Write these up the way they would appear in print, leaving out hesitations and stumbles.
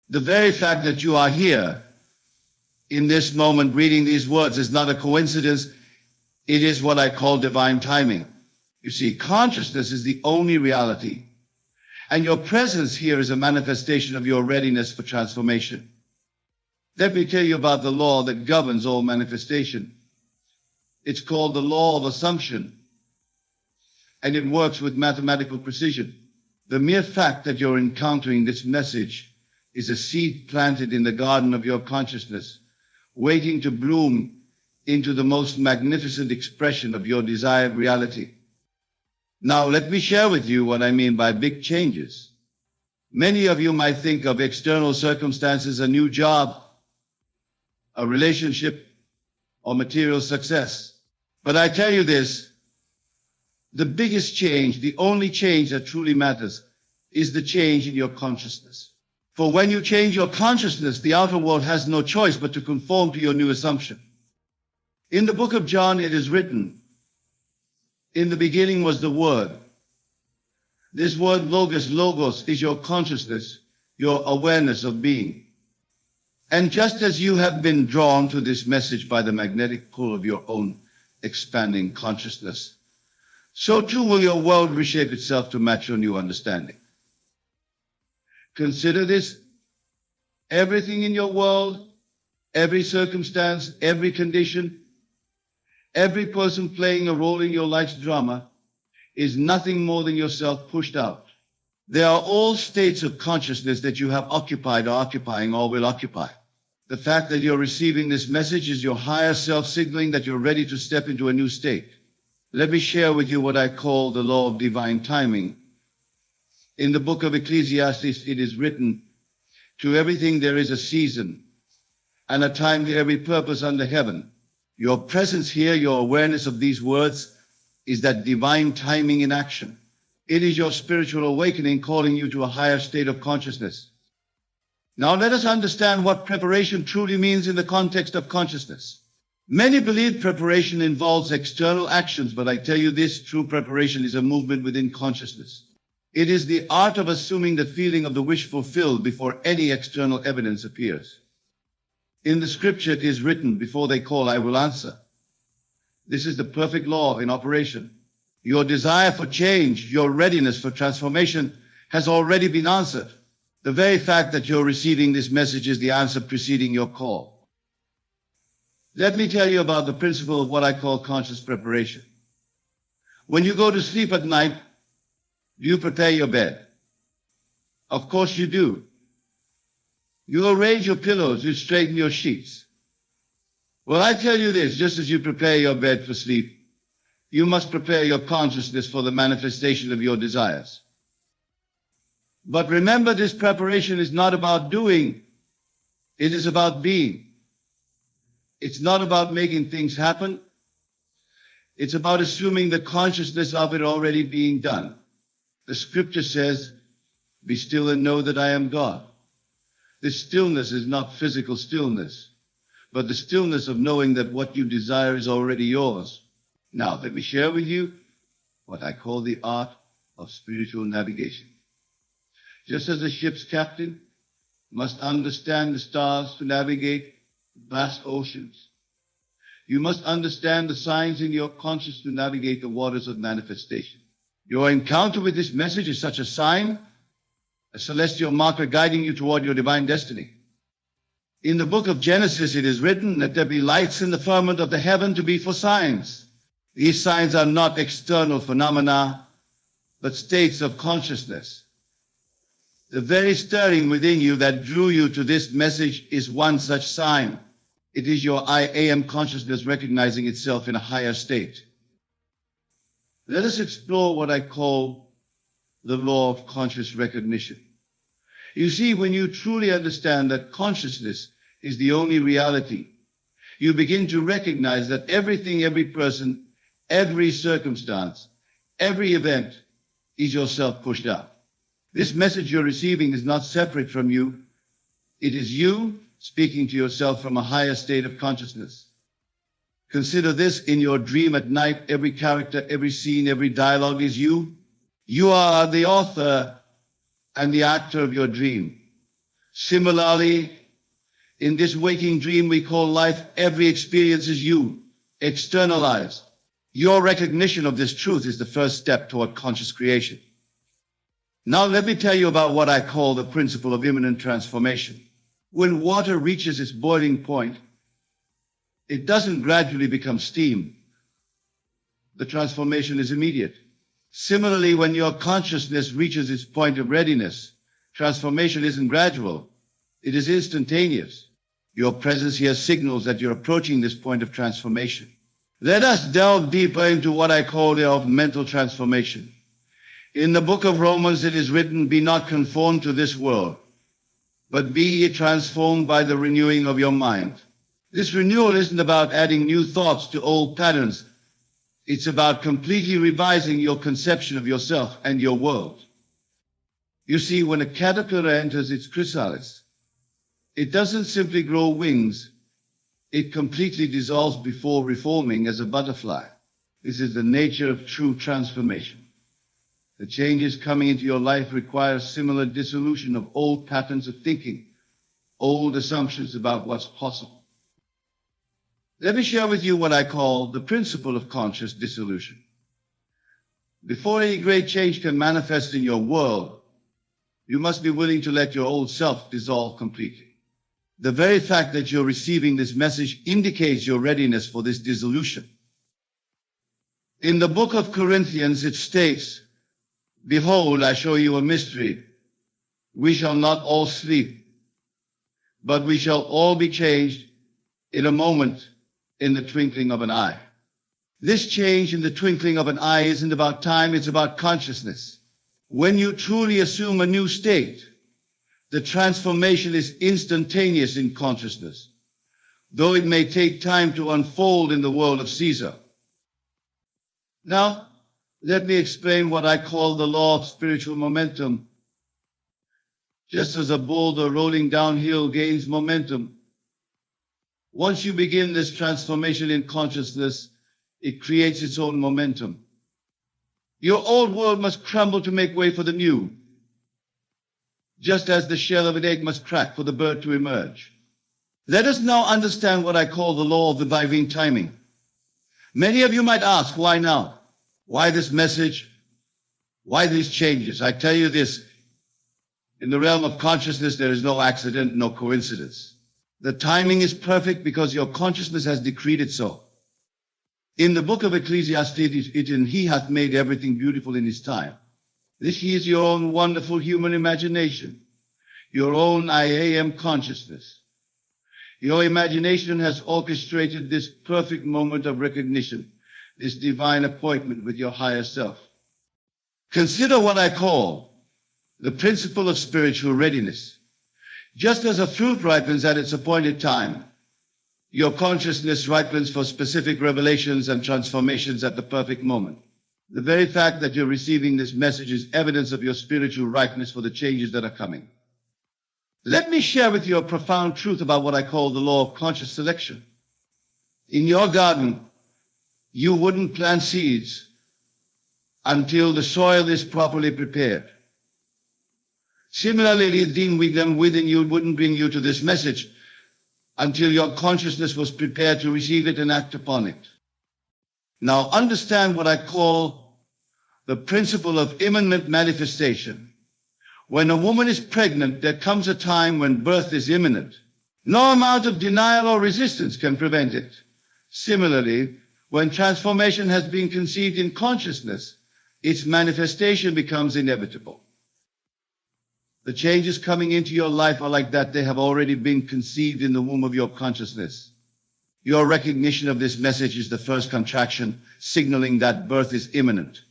The very fact that you are here in this moment reading these words is not a coincidence. It is what I call divine timing. You see, consciousness is the only reality, and your presence here is a manifestation of your readiness for transformation. Let me tell you about the law that governs all manifestation. It's called the law of assumption, and it works with mathematical precision. The mere fact that you're encountering this message is a seed planted in the garden of your consciousness, waiting to bloom into the most magnificent expression of your desired reality. Now, let me share with you what I mean by big changes. Many of you might think of external circumstances, a new job, a relationship, or material success. But I tell you this, the biggest change, the only change that truly matters, is the change in your consciousness. For when you change your consciousness, the outer world has no choice but to conform to your new assumption. In the book of John, it is written, "In the beginning was the Word." This word logos is your consciousness, your awareness of being. And just as you have been drawn to this message by the magnetic pull of your own expanding consciousness, so too will your world reshape itself to match your new understanding. Consider this: everything in your world, every circumstance, every condition, every person playing a role in your life's drama is nothing more than yourself pushed out. They are all states of consciousness that you have occupied or occupying or will occupy. The fact that you're receiving this message is your higher self signaling that you're ready to step into a new state. Let me share with you what I call the law of divine timing. In the book of Ecclesiastes, it is written, "To everything there is a season, and a time to every purpose under heaven." Your presence here, your awareness of these words, is that divine timing in action. It is your spiritual awakening calling you to a higher state of consciousness. Now let us understand what preparation truly means in the context of consciousness. Many believe preparation involves external actions, but I tell you this, true preparation is a movement within consciousness. It is the art of assuming the feeling of the wish fulfilled before any external evidence appears. In the scripture it is written, "Before they call, I will answer." This is the perfect law in operation. Your desire for change, your readiness for transformation has already been answered. The very fact that you're receiving this message is the answer preceding your call. Let me tell you about the principle of what I call conscious preparation. When you go to sleep at night, do you prepare your bed? Of course you do. You arrange your pillows, you straighten your sheets. Well, I tell you this, just as you prepare your bed for sleep, you must prepare your consciousness for the manifestation of your desires. But remember, this preparation is not about doing, it is about being. It's not about making things happen. It's about assuming the consciousness of it already being done. The scripture says, "Be still and know that I am God." This stillness is not physical stillness, but the stillness of knowing that what you desire is already yours. Now, let me share with you what I call the art of spiritual navigation. Just as a ship's captain must understand the stars to navigate vast oceans, you must understand the signs in your conscience to navigate the waters of manifestation. Your encounter with this message is such a sign, a celestial marker guiding you toward your divine destiny. In the book of Genesis, it is written, "Let there be lights in the firmament of the heaven to be for signs." These signs are not external phenomena, but states of consciousness. The very stirring within you that drew you to this message is one such sign. It is your I am consciousness recognizing itself in a higher state. Let us explore what I call the law of conscious recognition. You see, when you truly understand that consciousness is the only reality, you begin to recognize that everything, every person, every circumstance, every event is yourself pushed out. This message you're receiving is not separate from you. It is you speaking to yourself from a higher state of consciousness. Consider this: in your dream at night, every character, every scene, every dialogue is you. You are the author and the actor of your dream. Similarly, in this waking dream we call life, every experience is you, externalized. Your recognition of this truth is the first step toward conscious creation. Now let me tell you about what I call the principle of imminent transformation. When water reaches its boiling point, it doesn't gradually become steam. The transformation is immediate. Similarly, when your consciousness reaches its point of readiness, transformation isn't gradual. It is instantaneous. Your presence here signals that you're approaching this point of transformation. Let us delve deeper into what I call the mental transformation. In the book of Romans, it is written, "Be not conformed to this world, but be ye transformed by the renewing of your mind." This renewal isn't about adding new thoughts to old patterns. It's about completely revising your conception of yourself and your world. You see, when a caterpillar enters its chrysalis, it doesn't simply grow wings. It completely dissolves before reforming as a butterfly. This is the nature of true transformation. The changes coming into your life require similar dissolution of old patterns of thinking, old assumptions about what's possible. Let me share with you what I call the principle of conscious dissolution. Before any great change can manifest in your world, you must be willing to let your old self dissolve completely. The very fact that you're receiving this message indicates your readiness for this dissolution. In the book of Corinthians, it states, "Behold, I show you a mystery. We shall not all sleep, but we shall all be changed in a moment, in the twinkling of an eye." This change in the twinkling of an eye isn't about time, it's about consciousness. When you truly assume a new state, the transformation is instantaneous in consciousness, though it may take time to unfold in the world of Caesar. Now, let me explain what I call the law of spiritual momentum. Just as a boulder rolling downhill gains momentum, once you begin this transformation in consciousness, it creates its own momentum. Your old world must crumble to make way for the new, just as the shell of an egg must crack for the bird to emerge. Let us now understand what I call the law of the divine timing. Many of you might ask, why now? Why this message? Why these changes? I tell you this, in the realm of consciousness, there is no accident, no coincidence. The timing is perfect because your consciousness has decreed it so. In the book of Ecclesiastes, it is written, "He hath made everything beautiful in his time." This is your own wonderful human imagination, your own I am consciousness. Your imagination has orchestrated this perfect moment of recognition, this divine appointment with your higher self. Consider what I call the principle of spiritual readiness. Just as a fruit ripens at its appointed time, your consciousness ripens for specific revelations and transformations at the perfect moment. The very fact that you're receiving this message is evidence of your spiritual ripeness for the changes that are coming. Let me share with you a profound truth about what I call the law of conscious selection. In your garden, you wouldn't plant seeds until the soil is properly prepared. Similarly, the Dean within you wouldn't bring you to this message until your consciousness was prepared to receive it and act upon it. Now understand what I call the principle of imminent manifestation. When a woman is pregnant, there comes a time when birth is imminent. No amount of denial or resistance can prevent it. Similarly, when transformation has been conceived in consciousness, its manifestation becomes inevitable. The changes coming into your life are like that. They have already been conceived in the womb of your consciousness. Your recognition of this message is the first contraction, signaling that birth is imminent.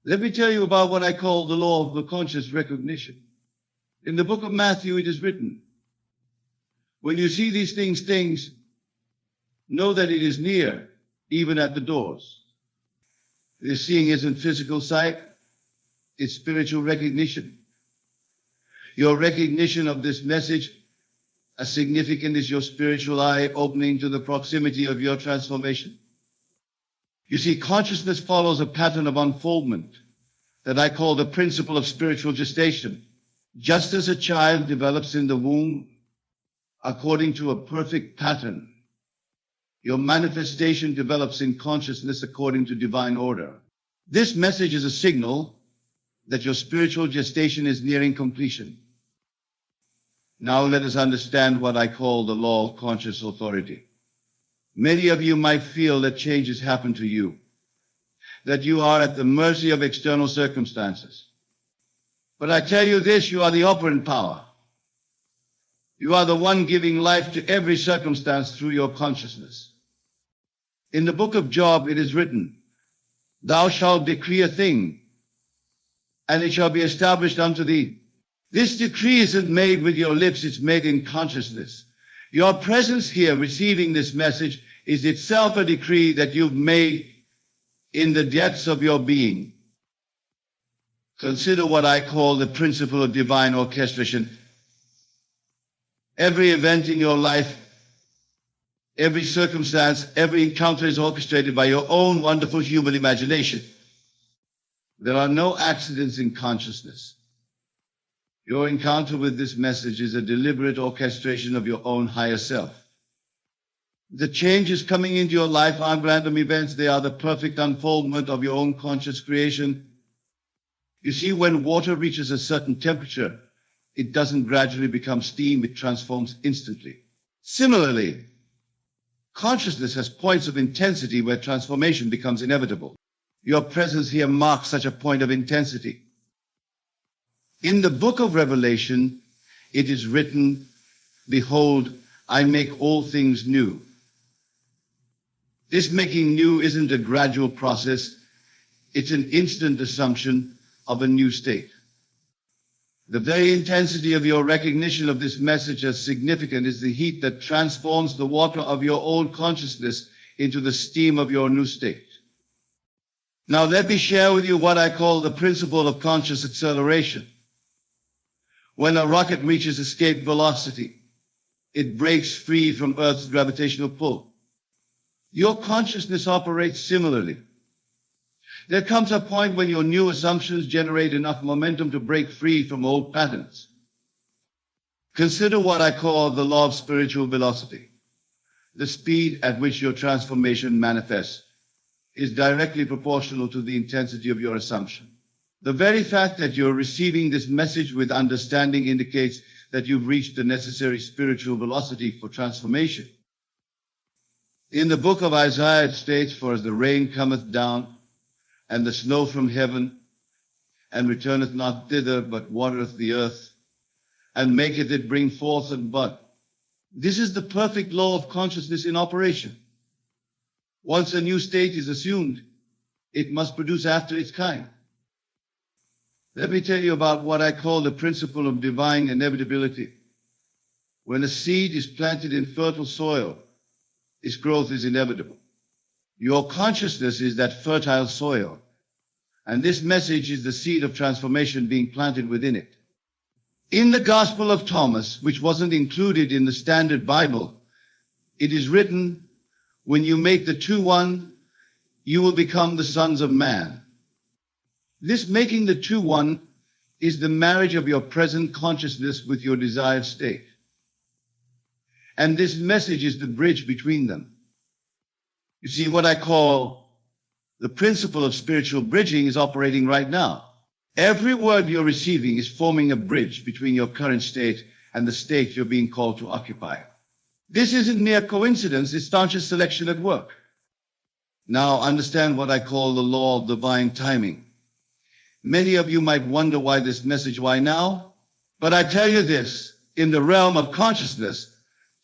Let me tell you about what I call the law of the conscious recognition. In the book of Matthew, it is written, "When you see these things, know that it is near, even at the doors." This seeing isn't physical sight, it's spiritual recognition. Your recognition of this message, as significant as your spiritual eye opening to the proximity of your transformation. You see, consciousness follows a pattern of unfoldment that I call the principle of spiritual gestation. Just as a child develops in the womb according to a perfect pattern, your manifestation develops in consciousness according to divine order. This message is a signal that your spiritual gestation is nearing completion. Now let us understand what I call the law of conscious authority. Many of you might feel that changes happen to you, that you are at the mercy of external circumstances. But I tell you this, you are the operant power. You are the one giving life to every circumstance through your consciousness. In the book of Job, it is written, "Thou shalt decree a thing, and it shall be established unto thee." This decree isn't made with your lips, it's made in consciousness. Your presence here receiving this message is itself a decree that you've made in the depths of your being. Consider what I call the principle of divine orchestration. Every event in your life, every circumstance, every encounter is orchestrated by your own wonderful human imagination. There are no accidents in consciousness. Your encounter with this message is a deliberate orchestration of your own higher self. The changes coming into your life aren't random events. They are the perfect unfoldment of your own conscious creation. You see, when water reaches a certain temperature, it doesn't gradually become steam, it transforms instantly. Similarly, consciousness has points of intensity where transformation becomes inevitable. Your presence here marks such a point of intensity. In the book of Revelation, it is written, "Behold, I make all things new." This making new isn't a gradual process. It's an instant assumption of a new state. The very intensity of your recognition of this message as significant is the heat that transforms the water of your old consciousness into the steam of your new state. Now let me share with you what I call the principle of conscious acceleration. When a rocket reaches escape velocity, it breaks free from Earth's gravitational pull. Your consciousness operates similarly. There comes a point when your new assumptions generate enough momentum to break free from old patterns. Consider what I call the law of spiritual velocity. The speed at which your transformation manifests is directly proportional to the intensity of your assumption. The very fact that you're receiving this message with understanding indicates that you've reached the necessary spiritual velocity for transformation. In the book of Isaiah it states, "For as the rain cometh down, and the snow from heaven, and returneth not thither, but watereth the earth, and maketh it bring forth and bud." This is the perfect law of consciousness in operation. Once a new state is assumed, it must produce after its kind. Let me tell you about what I call the principle of divine inevitability. When a seed is planted in fertile soil, its growth is inevitable. Your consciousness is that fertile soil, and this message is the seed of transformation being planted within it. In the Gospel of Thomas, which wasn't included in the Standard Bible, it is written, "When you make the two one, you will become the sons of man." This making the two one is the marriage of your present consciousness with your desired state. And this message is the bridge between them. You see, what I call the principle of spiritual bridging is operating right now. Every word you're receiving is forming a bridge between your current state and the state you're being called to occupy. This isn't mere coincidence, it's staunchest selection at work. Now understand what I call the law of divine timing. Many of you might wonder why this message, why now? But I tell you this, in the realm of consciousness,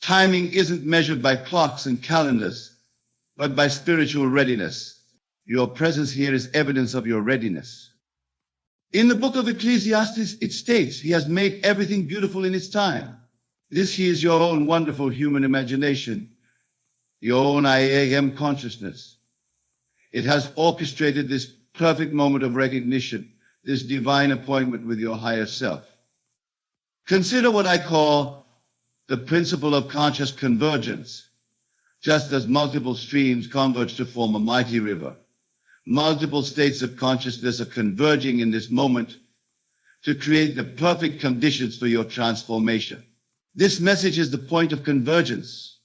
timing isn't measured by clocks and calendars, but by spiritual readiness. Your presence here is evidence of your readiness. In the book of Ecclesiastes, it states, "He has made everything beautiful in its time." This here is your own wonderful human imagination, your own I am consciousness. It has orchestrated this perfect moment of recognition, this divine appointment with your higher self. Consider what I call the principle of conscious convergence. Just as multiple streams converge to form a mighty river, multiple states of consciousness are converging in this moment to create the perfect conditions for your transformation. This message is the point of convergence.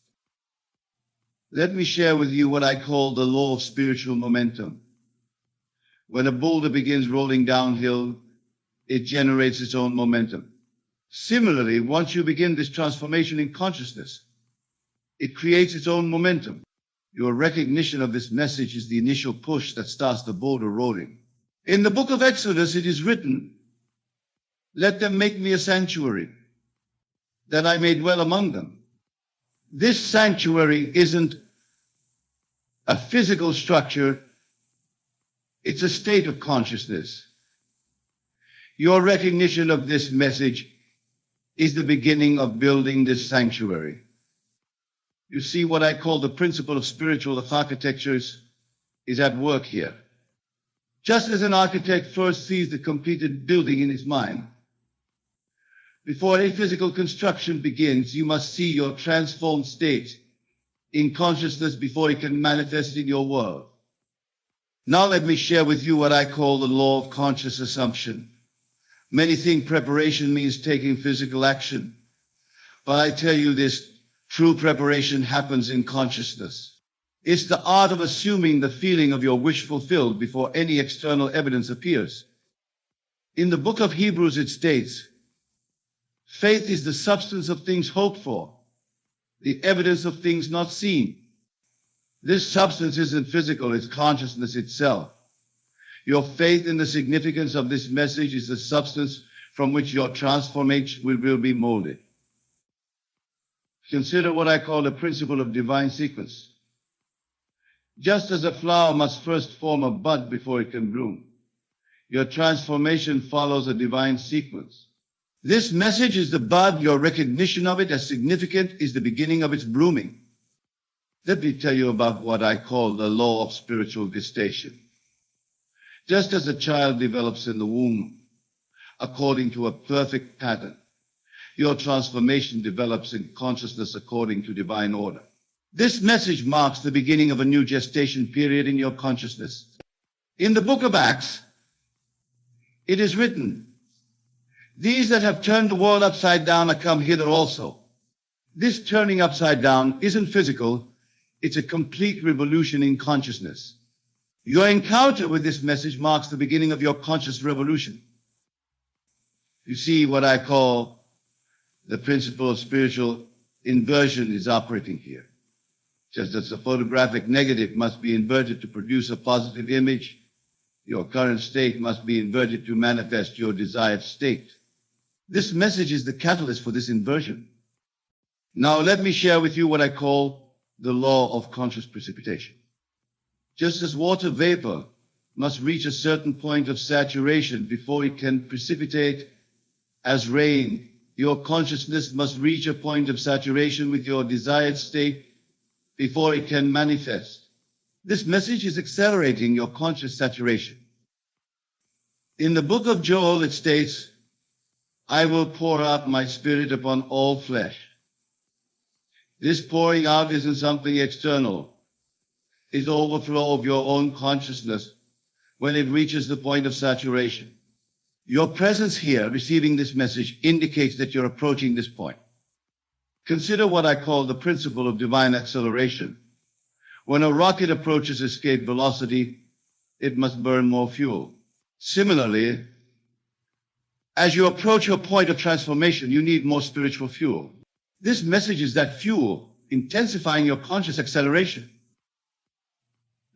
Let me share with you what I call the law of spiritual momentum. When a boulder begins rolling downhill, it generates its own momentum. Similarly, once you begin this transformation in consciousness, it creates its own momentum. Your recognition of this message is the initial push that starts the boulder rolling. In the book of Exodus, it is written, "Let them make me a sanctuary, that I may dwell among them." This sanctuary isn't a physical structure, it's a state of consciousness. Your recognition of this message is the beginning of building this sanctuary. You see, what I call the principle of spiritual architectures is at work here. Just as an architect first sees the completed building in his mind, before any physical construction begins, you must see your transformed state in consciousness before it can manifest in your world. Now let me share with you what I call the law of conscious assumption. Many think preparation means taking physical action, but I tell you this, true preparation happens in consciousness. It's the art of assuming the feeling of your wish fulfilled before any external evidence appears. In the book of Hebrews it states, "Faith is the substance of things hoped for, the evidence of things not seen." This substance isn't physical, it's consciousness itself. Your faith in the significance of this message is the substance from which your transformation will be molded. Consider what I call the principle of divine sequence. Just as a flower must first form a bud before it can bloom, your transformation follows a divine sequence. This message is the bud. Your recognition of it as significant is the beginning of its blooming. Let me tell you about what I call the law of spiritual gestation. Just as a child develops in the womb according to a perfect pattern, your transformation develops in consciousness according to divine order. This message marks the beginning of a new gestation period in your consciousness. In the book of Acts, it is written, "These that have turned the world upside down are come hither also." This turning upside down isn't physical, it's a complete revolution in consciousness. Your encounter with this message marks the beginning of your conscious revolution. You see, what I call the principle of spiritual inversion is operating here. Just as a photographic negative must be inverted to produce a positive image, your current state must be inverted to manifest your desired state. This message is the catalyst for this inversion. Now let me share with you what I call the law of conscious precipitation. Just as water vapor must reach a certain point of saturation before it can precipitate as rain, your consciousness must reach a point of saturation with your desired state before it can manifest. This message is accelerating your conscious saturation. In the book of Joel, it states, "I will pour out my spirit upon all flesh." This pouring out isn't something external. It's overflow of your own consciousness when it reaches the point of saturation. Your presence here, receiving this message, indicates that you're approaching this point. Consider what I call the principle of divine acceleration. When a rocket approaches escape velocity, it must burn more fuel. Similarly, as you approach your point of transformation, you need more spiritual fuel. This message is that fuel, intensifying your conscious acceleration.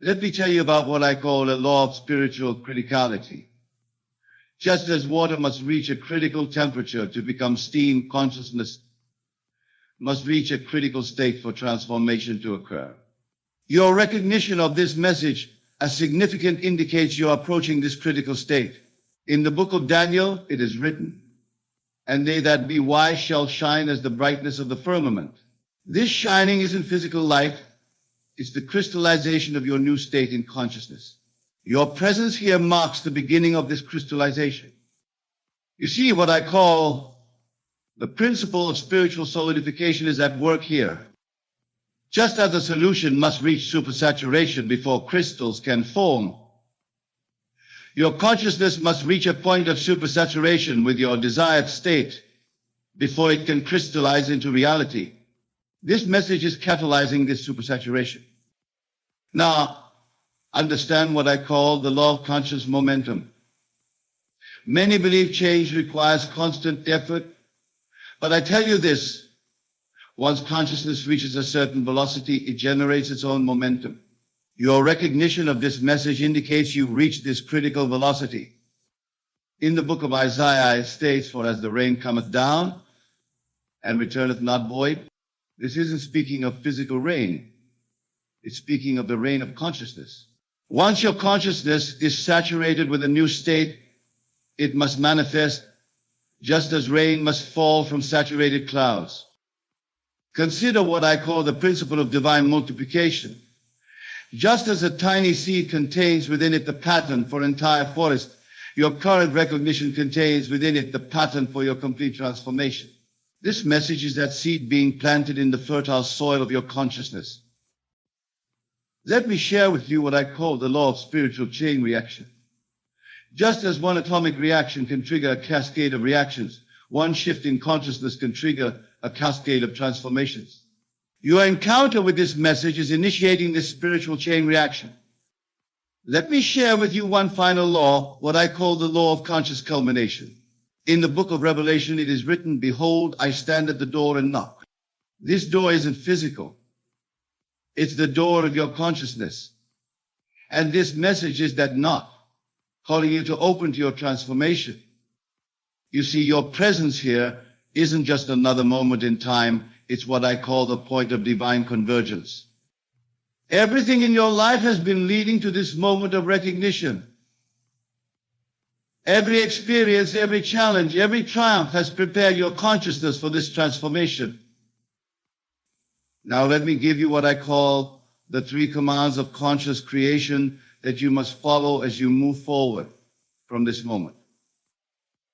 Let me tell you about what I call the law of spiritual criticality. Just as water must reach a critical temperature to become steam, consciousness must reach a critical state for transformation to occur. Your recognition of this message as significant indicates you're approaching this critical state. In the book of Daniel, it is written, "And they that be wise shall shine as the brightness of the firmament." This shining isn't physical light, it's the crystallization of your new state in consciousness. Your presence here marks the beginning of this crystallization. You see, what I call the principle of spiritual solidification is at work here. Just as a solution must reach supersaturation before crystals can form, Your consciousness must reach a point of supersaturation with your desired state before it can crystallize into reality. This message is catalyzing this supersaturation. Now, understand what I call the law of conscious momentum. Many believe change requires constant effort, but I tell you this, once consciousness reaches a certain velocity, it generates its own momentum. Your recognition of this message indicates you've reached this critical velocity. In the book of Isaiah, it states, "For as the rain cometh down and returneth not void," this isn't speaking of physical rain. It's speaking of the rain of consciousness. Once your consciousness is saturated with a new state, it must manifest just as rain must fall from saturated clouds. Consider what I call the principle of divine multiplication. Just as a tiny seed contains within it the pattern for an entire forest, your current recognition contains within it the pattern for your complete transformation. This message is that seed being planted in the fertile soil of your consciousness. Let me share with you what I call the law of spiritual chain reaction. Just as one atomic reaction can trigger a cascade of reactions, one shift in consciousness can trigger a cascade of transformations. Your encounter with this message is initiating this spiritual chain reaction. Let me share with you one final law, what I call the law of conscious culmination. In the book of Revelation, it is written, "Behold, I stand at the door and knock." This door isn't physical. It's the door of your consciousness. And this message is that knock, calling you to open to your transformation. You see, your presence here isn't just another moment in time. It's what I call the point of divine convergence. Everything in your life has been leading to this moment of recognition. Every experience, every challenge, every triumph has prepared your consciousness for this transformation. Now let me give you what I call the 3 commands of conscious creation that you must follow as you move forward from this moment.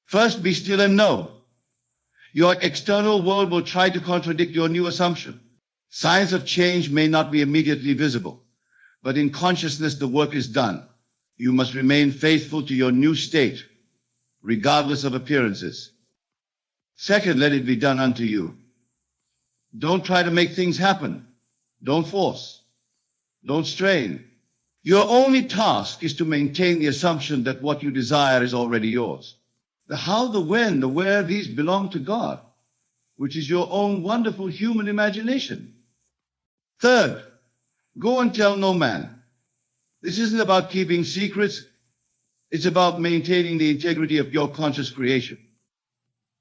First, be still and know. Your external world will try to contradict your new assumption. Signs of change may not be immediately visible, but in consciousness the work is done. You must remain faithful to your new state, regardless of appearances. Second, let it be done unto you. Don't try to make things happen. Don't force. Don't strain. Your only task is to maintain the assumption that what you desire is already yours. The how, the when, the where, these belong to God, which is your own wonderful human imagination. Third, go and tell no man. This isn't about keeping secrets. It's about maintaining the integrity of your conscious creation.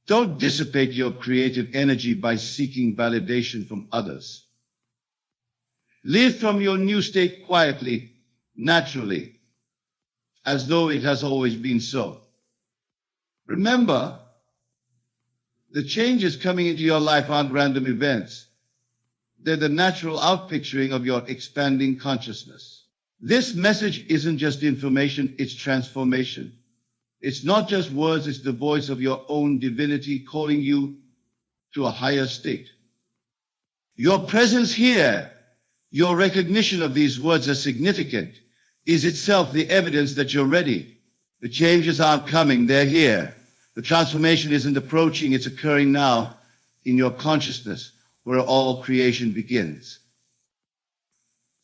Don't dissipate your creative energy by seeking validation from others. Live from your new state quietly, naturally, as though it has always been so. Remember, the changes coming into your life aren't random events. They're the natural outpicturing of your expanding consciousness. This message isn't just information, it's transformation. It's not just words, it's the voice of your own divinity calling you to a higher state. Your presence here, your recognition of these words as significant, is itself the evidence that you're ready. The changes aren't coming, they're here. The transformation isn't approaching, it's occurring now in your consciousness, where all creation begins.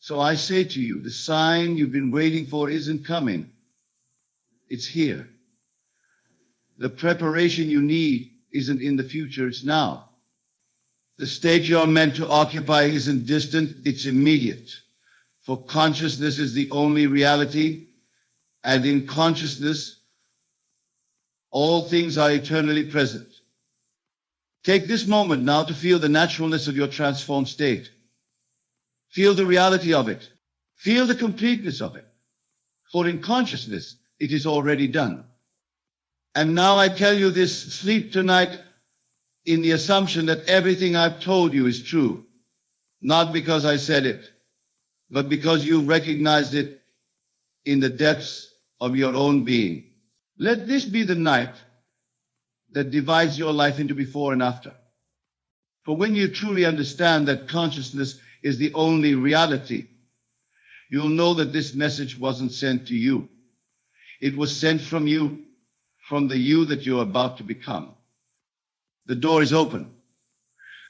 So I say to you, the sign you've been waiting for isn't coming. It's here. The preparation you need isn't in the future, it's now. The state you're meant to occupy isn't distant, it's immediate. For consciousness is the only reality, and in consciousness, all things are eternally present. Take this moment now to feel the naturalness of your transformed state. Feel the reality of it. Feel the completeness of it. For in consciousness, it is already done. And now I tell you this, sleep tonight in the assumption that everything I've told you is true. Not because I said it, but because you recognized it in the depths of your own being. Let this be the night that divides your life into before and after. For when you truly understand that consciousness is the only reality, you'll know that this message wasn't sent to you. It was sent from you, from the you that you're about to become. The door is open.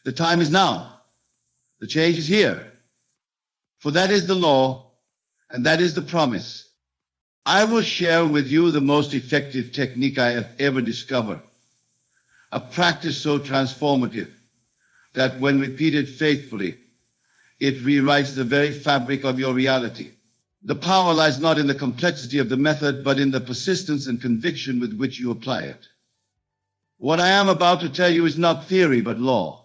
The time is now. The change is here. For that is the law, and that is the promise. I will share with you the most effective technique I have ever discovered. A practice so transformative that when repeated faithfully, it rewrites the very fabric of your reality. The power lies not in the complexity of the method, but in the persistence and conviction with which you apply it. What I am about to tell you is not theory, but law.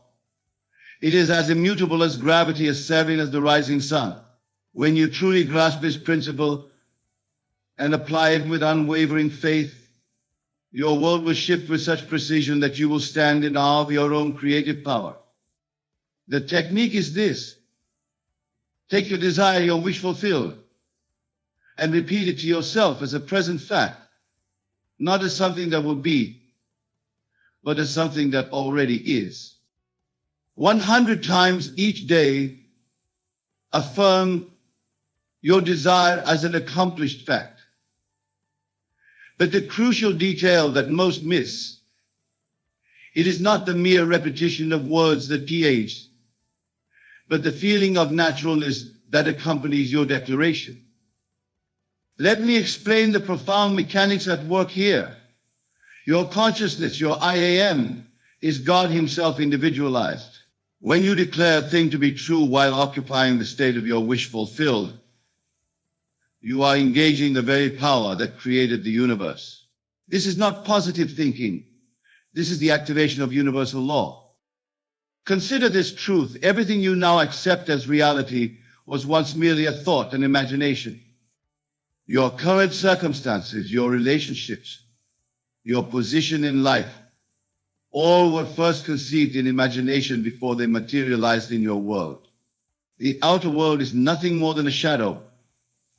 It is as immutable as gravity, as serving as the rising sun. When you truly grasp this principle and apply it with unwavering faith, your world will shift with such precision that you will stand in awe of your own creative power. The technique is this. Take your desire, your wish fulfilled, and repeat it to yourself as a present fact, not as something that will be, but as something that already is. 100 times each day, affirm your desire as an accomplished fact. But the crucial detail that most miss, it is not the mere repetition of words that PH, but the feeling of naturalness that accompanies your declaration. Let me explain the profound mechanics at work here. Your consciousness, your I am, is God Himself individualized. When you declare a thing to be true while occupying the state of your wish fulfilled, you are engaging the very power that created the universe. This is not positive thinking. This is the activation of universal law. Consider this truth. Everything you now accept as reality was once merely a thought, an imagination. Your current circumstances, your relationships, your position in life, all were first conceived in imagination before they materialized in your world. The outer world is nothing more than a shadow,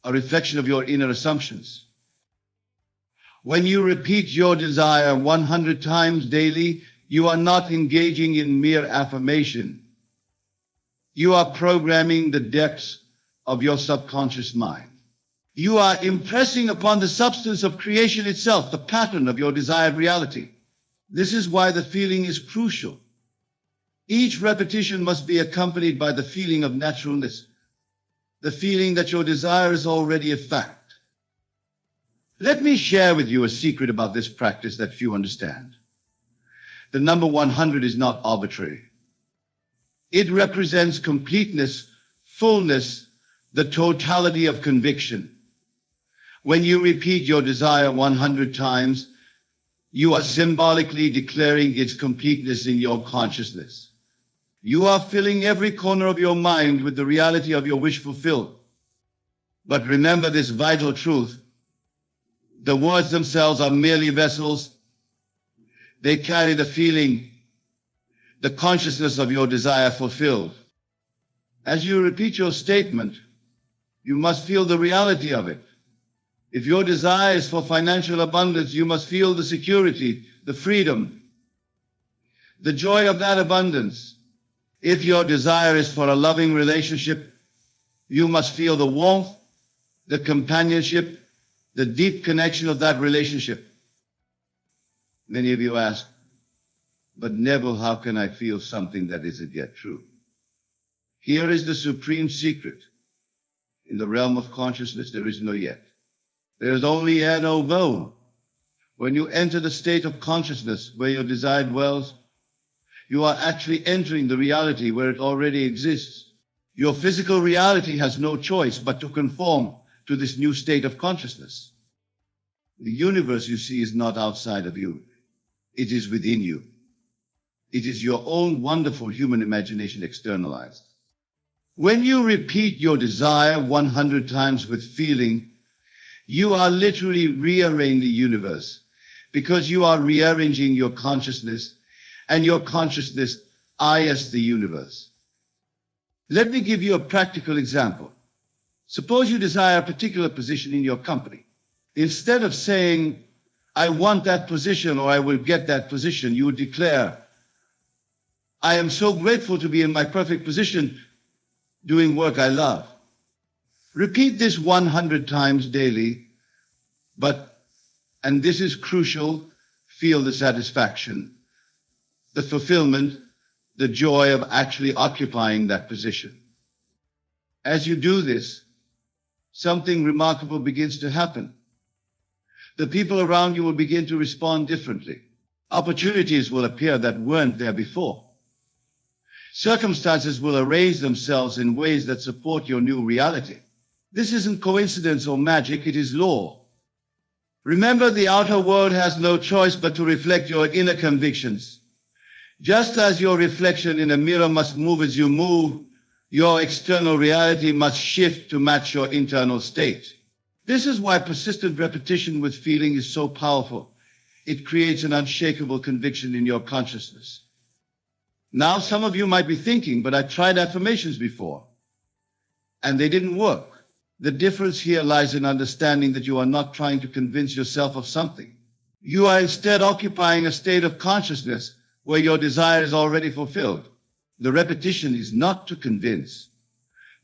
a reflection of your inner assumptions. When you repeat your desire 100 times daily, you are not engaging in mere affirmation. You are programming the depths of your subconscious mind. You are impressing upon the substance of creation itself the pattern of your desired reality. This is why the feeling is crucial. Each repetition must be accompanied by the feeling of naturalness, the feeling that your desire is already a fact. Let me share with you a secret about this practice that few understand. The number 100 is not arbitrary. It represents completeness, fullness, the totality of conviction. When you repeat your desire 100 times, you are symbolically declaring its completeness in your consciousness. You are filling every corner of your mind with the reality of your wish fulfilled. But remember this vital truth. The words themselves are merely vessels. They carry the feeling, the consciousness of your desire fulfilled. As you repeat your statement, you must feel the reality of it. If your desire is for financial abundance, you must feel the security, the freedom, the joy of that abundance. If your desire is for a loving relationship, you must feel the warmth, the companionship, the deep connection of that relationship. Many of you ask, but Neville, how can I feel something that isn't yet true? Here is the supreme secret. In the realm of consciousness, there is no yet. There is only an although. When you enter the state of consciousness where your desire dwells, you are actually entering the reality where it already exists. Your physical reality has no choice but to conform to this new state of consciousness. The universe you see is not outside of you. It is within you. It is your own wonderful human imagination externalized. When you repeat your desire 100 times with feeling, you are literally rearranging the universe because you are rearranging your consciousness, and your consciousness is the universe. Let me give you a practical example. Suppose you desire a particular position in your company. Instead of saying, I want that position or I will get that position, you would declare, I am so grateful to be in my perfect position doing work I love. Repeat this 100 times daily, but And this is crucial. Feel the satisfaction, the fulfillment, the joy of actually occupying that position. As you do this, something remarkable begins to happen. The people around you will begin to respond differently. Opportunities will appear that weren't there before. Circumstances will arrange themselves in ways that support your new reality. This isn't coincidence or magic, it is law. Remember, the outer world has no choice but to reflect your inner convictions. Just as your reflection in a mirror must move as you move, your external reality must shift to match your internal state. This is why persistent repetition with feeling is so powerful. It creates an unshakable conviction in your consciousness. Now, some of you might be thinking, but I tried affirmations before, and they didn't work. The difference here lies in understanding that you are not trying to convince yourself of something. You are instead occupying a state of consciousness where your desire is already fulfilled. The repetition is not to convince,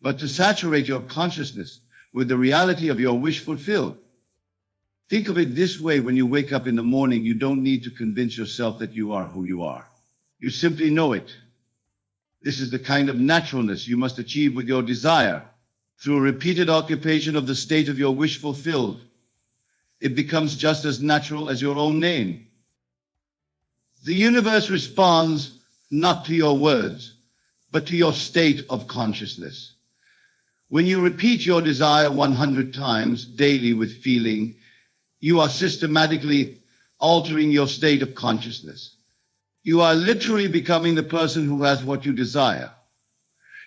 but to saturate your consciousness with the reality of your wish fulfilled. Think of it this way: when you wake up in the morning, you don't need to convince yourself that you are who you are. You simply know it. This is the kind of naturalness you must achieve with your desire. Through repeated occupation of the state of your wish fulfilled, it becomes just as natural as your own name. The universe responds not to your words, but to your state of consciousness. When you repeat your desire 100 times daily with feeling, you are systematically altering your state of consciousness. You are literally becoming the person who has what you desire.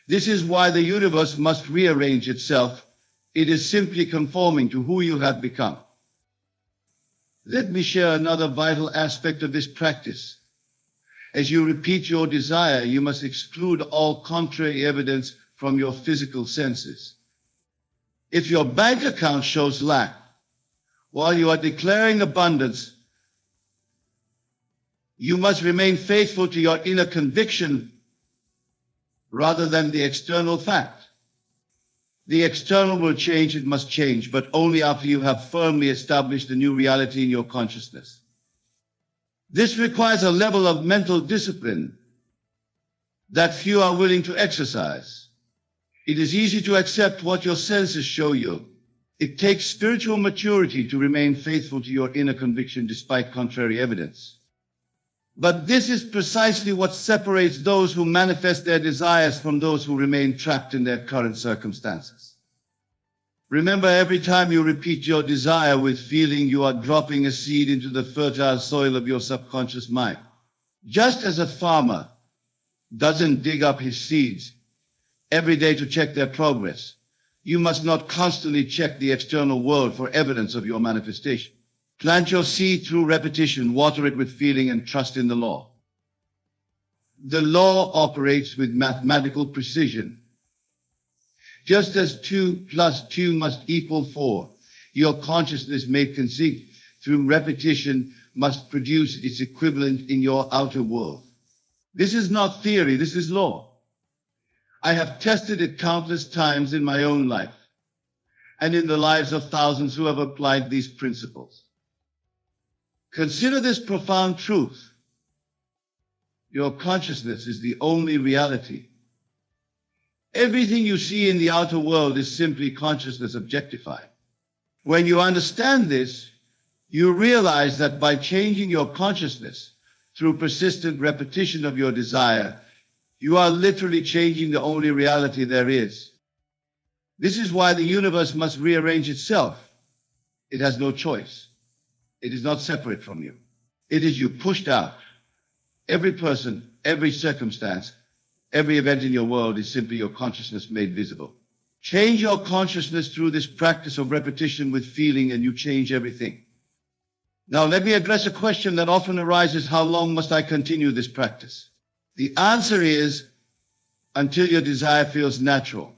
This is why the universe must rearrange itself. It is simply conforming to who you have become. Let me share another vital aspect of this practice. As you repeat your desire, you must exclude all contrary evidence from your physical senses. If your bank account shows lack, while you are declaring abundance, you must remain faithful to your inner conviction rather than the external fact. The external will change, it must change, but only after you have firmly established a new reality in your consciousness. This requires a level of mental discipline that few are willing to exercise. It is easy to accept what your senses show you. It takes spiritual maturity to remain faithful to your inner conviction despite contrary evidence. But this is precisely what separates those who manifest their desires from those who remain trapped in their current circumstances. Remember, every time you repeat your desire with feeling, you are dropping a seed into the fertile soil of your subconscious mind. Just as a farmer doesn't dig up his seeds every day to check their progress, you must not constantly check the external world for evidence of your manifestation. Plant your seed through repetition, water it with feeling, and trust in the law. The law operates with mathematical precision. Just as 2 + 2 must equal 4, your consciousness made conceit through repetition must produce its equivalent in your outer world. This is not theory, this is law. I have tested it countless times in my own life and in the lives of thousands who have applied these principles. Consider this profound truth. Your consciousness is the only reality. Everything you see in the outer world is simply consciousness objectified. When you understand this, you realize that by changing your consciousness through persistent repetition of your desire, you are literally changing the only reality there is. This is why the universe must rearrange itself. It has no choice. It is not separate from you. It is you pushed out. Every person, every circumstance, every event in your world is simply your consciousness made visible. Change your consciousness through this practice of repetition with feeling, and you change everything. Now, let me address a question that often arises: how long must I continue this practice? The answer is, until your desire feels natural.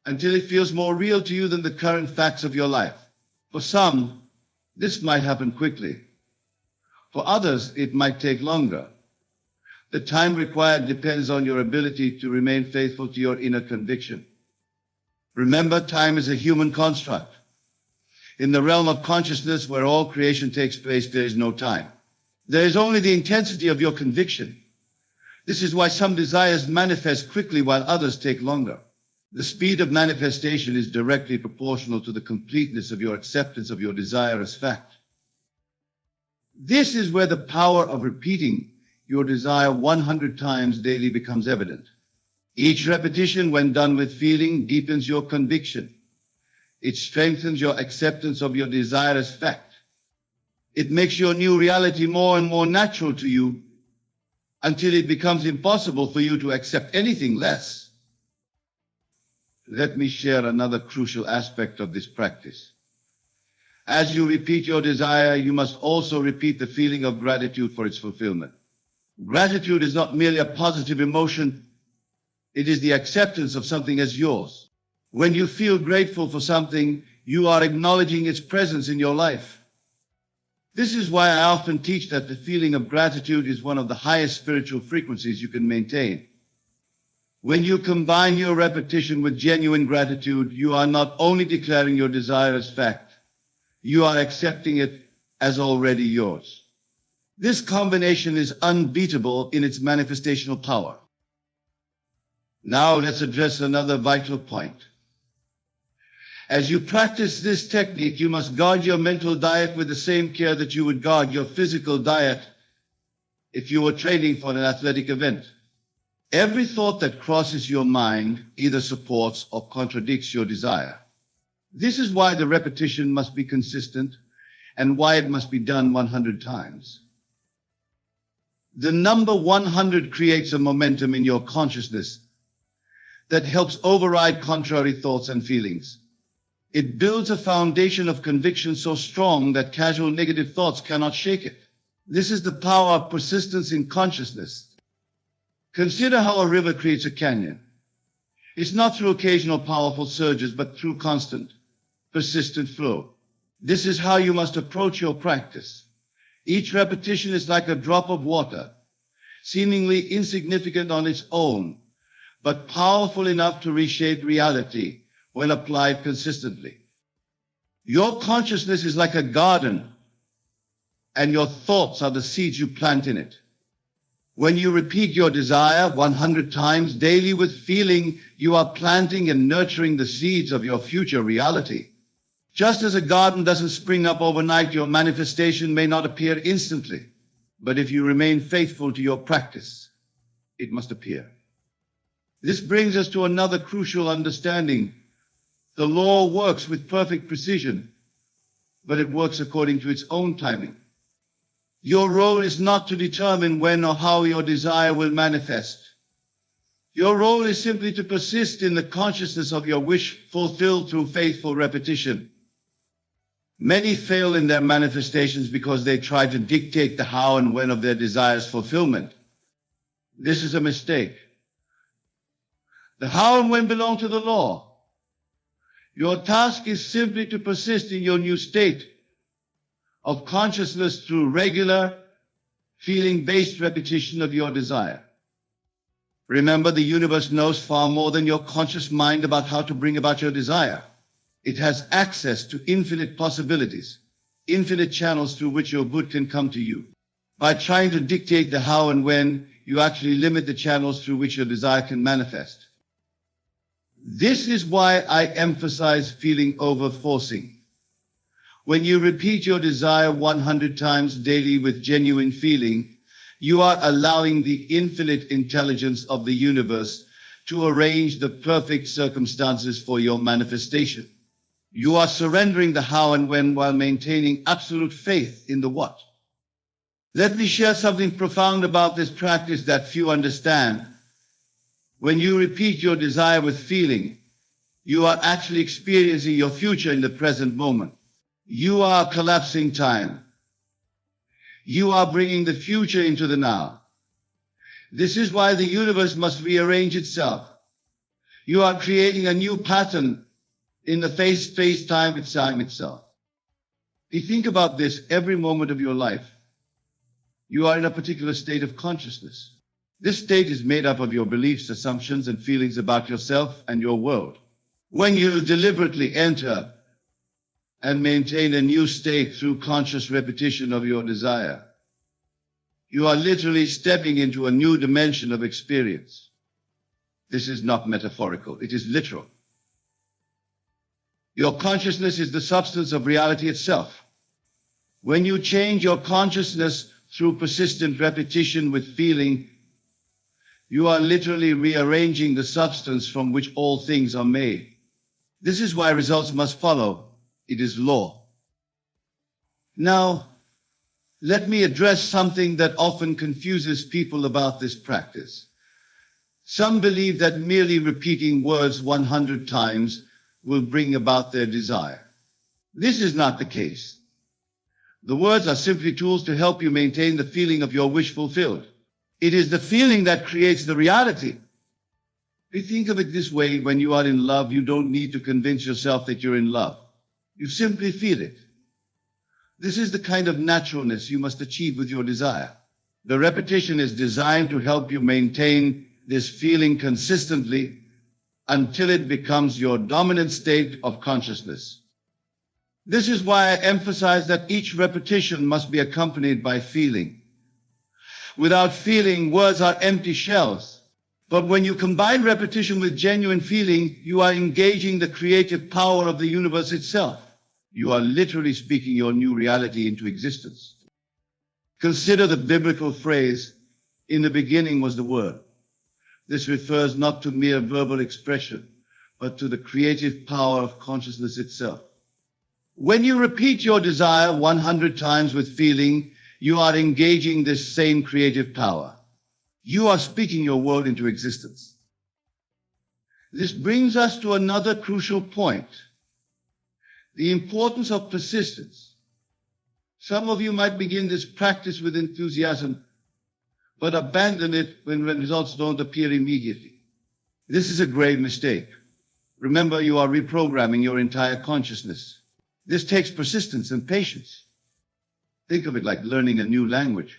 Until it feels more real to you than the current facts of your life. For some, this might happen quickly. For others, it might take longer. The time required depends on your ability to remain faithful to your inner conviction. Remember, time is a human construct. In the realm of consciousness, where all creation takes place, there is no time. There is only the intensity of your conviction. This is why some desires manifest quickly while others take longer. The speed of manifestation is directly proportional to the completeness of your acceptance of your desire as fact. This is where the power of repeating your desire 100 times daily becomes evident. Each repetition, when done with feeling, deepens your conviction. It strengthens your acceptance of your desire as fact. It makes your new reality more and more natural to you until it becomes impossible for you to accept anything less. Let me share another crucial aspect of this practice. As you repeat your desire, you must also repeat the feeling of gratitude for its fulfillment. Gratitude is not merely a positive emotion. It is the acceptance of something as yours. When you feel grateful for something, you are acknowledging its presence in your life. This is why I often teach that the feeling of gratitude is one of the highest spiritual frequencies you can maintain. When you combine your repetition with genuine gratitude, you are not only declaring your desire as fact, you are accepting it as already yours. This combination is unbeatable in its manifestational power. Now let's address another vital point. As you practice this technique, you must guard your mental diet with the same care that you would guard your physical diet if you were training for an athletic event. Every thought that crosses your mind either supports or contradicts your desire. This is why the repetition must be consistent and why it must be done 100 times. The number 100 creates a momentum in your consciousness that helps override contrary thoughts and feelings. It builds a foundation of conviction so strong that casual negative thoughts cannot shake it. This is the power of persistence in consciousness. Consider how a river creates a canyon. It's not through occasional powerful surges, but through constant, persistent flow. This is how you must approach your practice. Each repetition is like a drop of water, seemingly insignificant on its own, but powerful enough to reshape reality when applied consistently. Your consciousness is like a garden, and your thoughts are the seeds you plant in it. When you repeat your desire 100 times daily with feeling, you are planting and nurturing the seeds of your future reality. Just as a garden doesn't spring up overnight, your manifestation may not appear instantly. But if you remain faithful to your practice, it must appear. This brings us to another crucial understanding. The law works with perfect precision, but it works according to its own timing. Your role is not to determine when or how your desire will manifest. Your role is simply to persist in the consciousness of your wish fulfilled through faithful repetition. Many fail in their manifestations because they try to dictate the how and when of their desire's fulfillment. This is a mistake. The how and when belong to the law. Your task is simply to persist in your new state of consciousness through regular, feeling-based repetition of your desire. Remember, the universe knows far more than your conscious mind about how to bring about your desire. It has access to infinite possibilities, infinite channels through which your good can come to you. By trying to dictate the how and when, you actually limit the channels through which your desire can manifest. This is why I emphasize feeling over forcing. When you repeat your desire 100 times daily with genuine feeling, you are allowing the infinite intelligence of the universe to arrange the perfect circumstances for your manifestation. You are surrendering the how and when while maintaining absolute faith in the what. Let me share something profound about this practice that few understand. When you repeat your desire with feeling, you are actually experiencing your future in the present moment. You are collapsing time. You are bringing the future into the now. This is why the universe must rearrange itself. You are creating a new pattern in the space-time itself. If you think about this, every moment of your life, you are in a particular state of consciousness. This state is made up of your beliefs, assumptions, and feelings about yourself and your world. When you deliberately enter and maintain a new state through conscious repetition of your desire. You are literally stepping into a new dimension of experience. This is not metaphorical, it is literal. Your consciousness is the substance of reality itself. When you change your consciousness through persistent repetition with feeling, you are literally rearranging the substance from which all things are made. This is why results must follow. It is law. Now, let me address something that often confuses people about this practice. Some believe that merely repeating words 100 times will bring about their desire. This is not the case. The words are simply tools to help you maintain the feeling of your wish fulfilled. It is the feeling that creates the reality. If you think of it this way, when you are in love, you don't need to convince yourself that you're in love. You simply feel it. This is the kind of naturalness you must achieve with your desire. The repetition is designed to help you maintain this feeling consistently until it becomes your dominant state of consciousness. This is why I emphasize that each repetition must be accompanied by feeling. Without feeling, words are empty shells. But when you combine repetition with genuine feeling, you are engaging the creative power of the universe itself. You are literally speaking your new reality into existence. Consider the biblical phrase, "In the beginning was the Word." This refers not to mere verbal expression, but to the creative power of consciousness itself. When you repeat your desire 100 times with feeling, you are engaging this same creative power. You are speaking your world into existence. This brings us to another crucial point, the importance of persistence. Some of you might begin this practice with enthusiasm, but abandon it when results don't appear immediately. This is a grave mistake. Remember, you are reprogramming your entire consciousness. This takes persistence and patience. Think of it like learning a new language.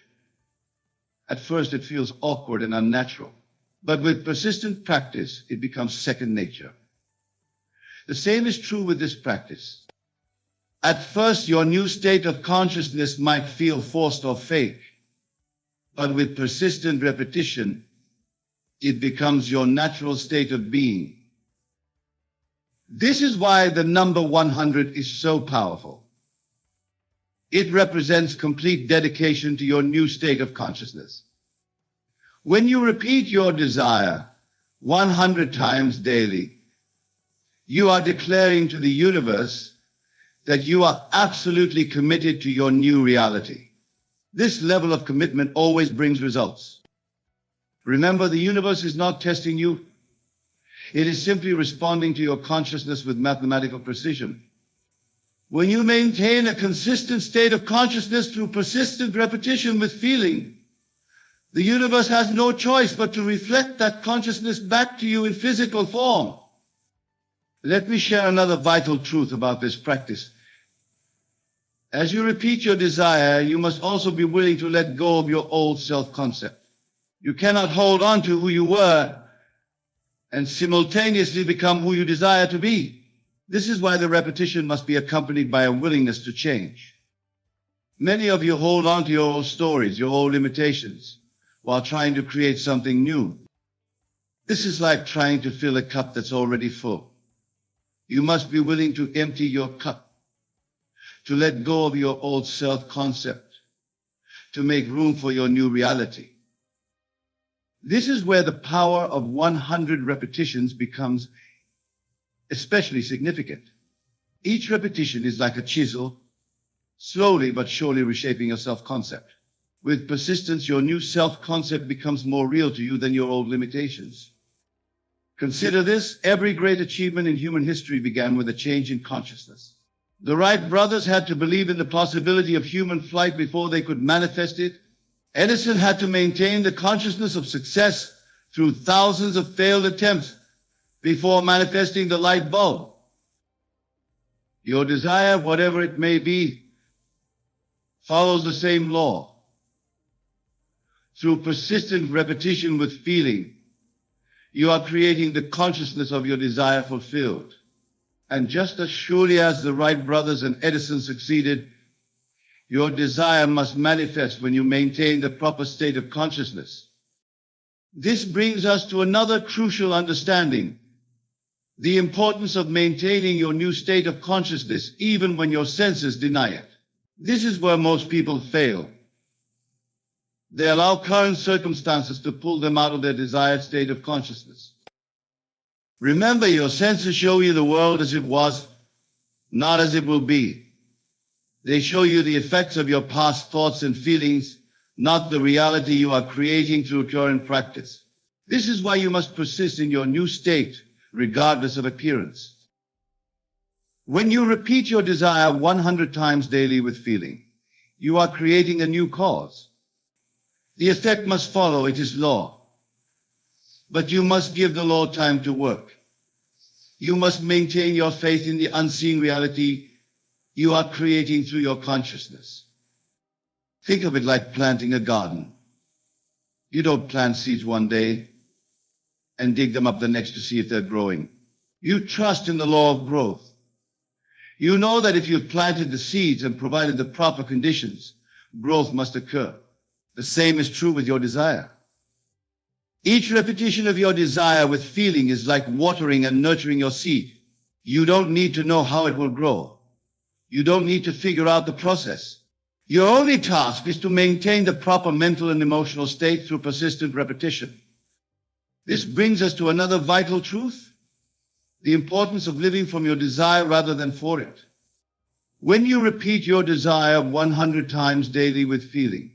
At first, it feels awkward and unnatural, but with persistent practice, it becomes second nature. The same is true with this practice. At first, your new state of consciousness might feel forced or fake, but with persistent repetition, it becomes your natural state of being. This is why the number 100 is so powerful. It represents complete dedication to your new state of consciousness. When you repeat your desire 100 times daily, you are declaring to the universe that you are absolutely committed to your new reality. This level of commitment always brings results. Remember, the universe is not testing you. It is simply responding to your consciousness with mathematical precision. When you maintain a consistent state of consciousness through persistent repetition with feeling, the universe has no choice but to reflect that consciousness back to you in physical form. Let me share another vital truth about this practice. As you repeat your desire, you must also be willing to let go of your old self-concept. You cannot hold on to who you were and simultaneously become who you desire to be. This is why the repetition must be accompanied by a willingness to change. Many of you hold on to your old stories, your old limitations, while trying to create something new. This is like trying to fill a cup that's already full. You must be willing to empty your cup, to let go of your old self-concept, to make room for your new reality. This is where the power of 100 repetitions becomes especially significant. Each repetition is like a chisel, slowly but surely reshaping your self-concept. With persistence, your new self-concept becomes more real to you than your old limitations. Consider this: every great achievement in human history began with a change in consciousness. The Wright brothers had to believe in the possibility of human flight before they could manifest it. Edison had to maintain the consciousness of success through thousands of failed attempts before manifesting the light bulb. Your desire, whatever it may be, follows the same law. Through persistent repetition with feeling, you are creating the consciousness of your desire fulfilled. And just as surely as the Wright brothers and Edison succeeded, your desire must manifest when you maintain the proper state of consciousness. This brings us to another crucial understanding: the importance of maintaining your new state of consciousness even when your senses deny it. This is where most people fail. They allow current circumstances to pull them out of their desired state of consciousness. Remember, your senses show you the world as it was, not as it will be. They show you the effects of your past thoughts and feelings, not the reality you are creating through current practice. This is why you must persist in your new state, regardless of appearance. When you repeat your desire 100 times daily with feeling, you are creating a new cause. The effect must follow, it is law. But you must give the law time to work. You must maintain your faith in the unseen reality you are creating through your consciousness. Think of it like planting a garden. You don't plant seeds one day and dig them up the next to see if they're growing. You trust in the law of growth. You know that if you've planted the seeds and provided the proper conditions, growth must occur. The same is true with your desire. Each repetition of your desire with feeling is like watering and nurturing your seed. You don't need to know how it will grow. You don't need to figure out the process. Your only task is to maintain the proper mental and emotional state through persistent repetition. This brings us to another vital truth: the importance of living from your desire rather than for it. When you repeat your desire 100 times daily with feeling,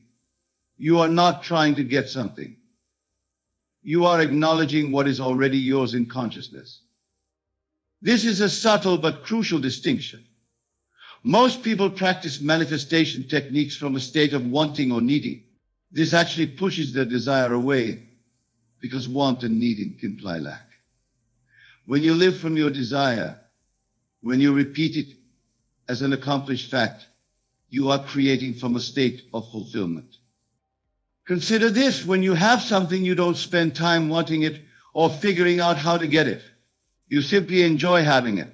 you are not trying to get something. You are acknowledging what is already yours in consciousness. This is a subtle but crucial distinction. Most people practice manifestation techniques from a state of wanting or needing. This actually pushes their desire away, because want and needing imply lack. When you live from your desire, when you repeat it as an accomplished fact, you are creating from a state of fulfillment. Consider this: when you have something, you don't spend time wanting it or figuring out how to get it. You simply enjoy having it.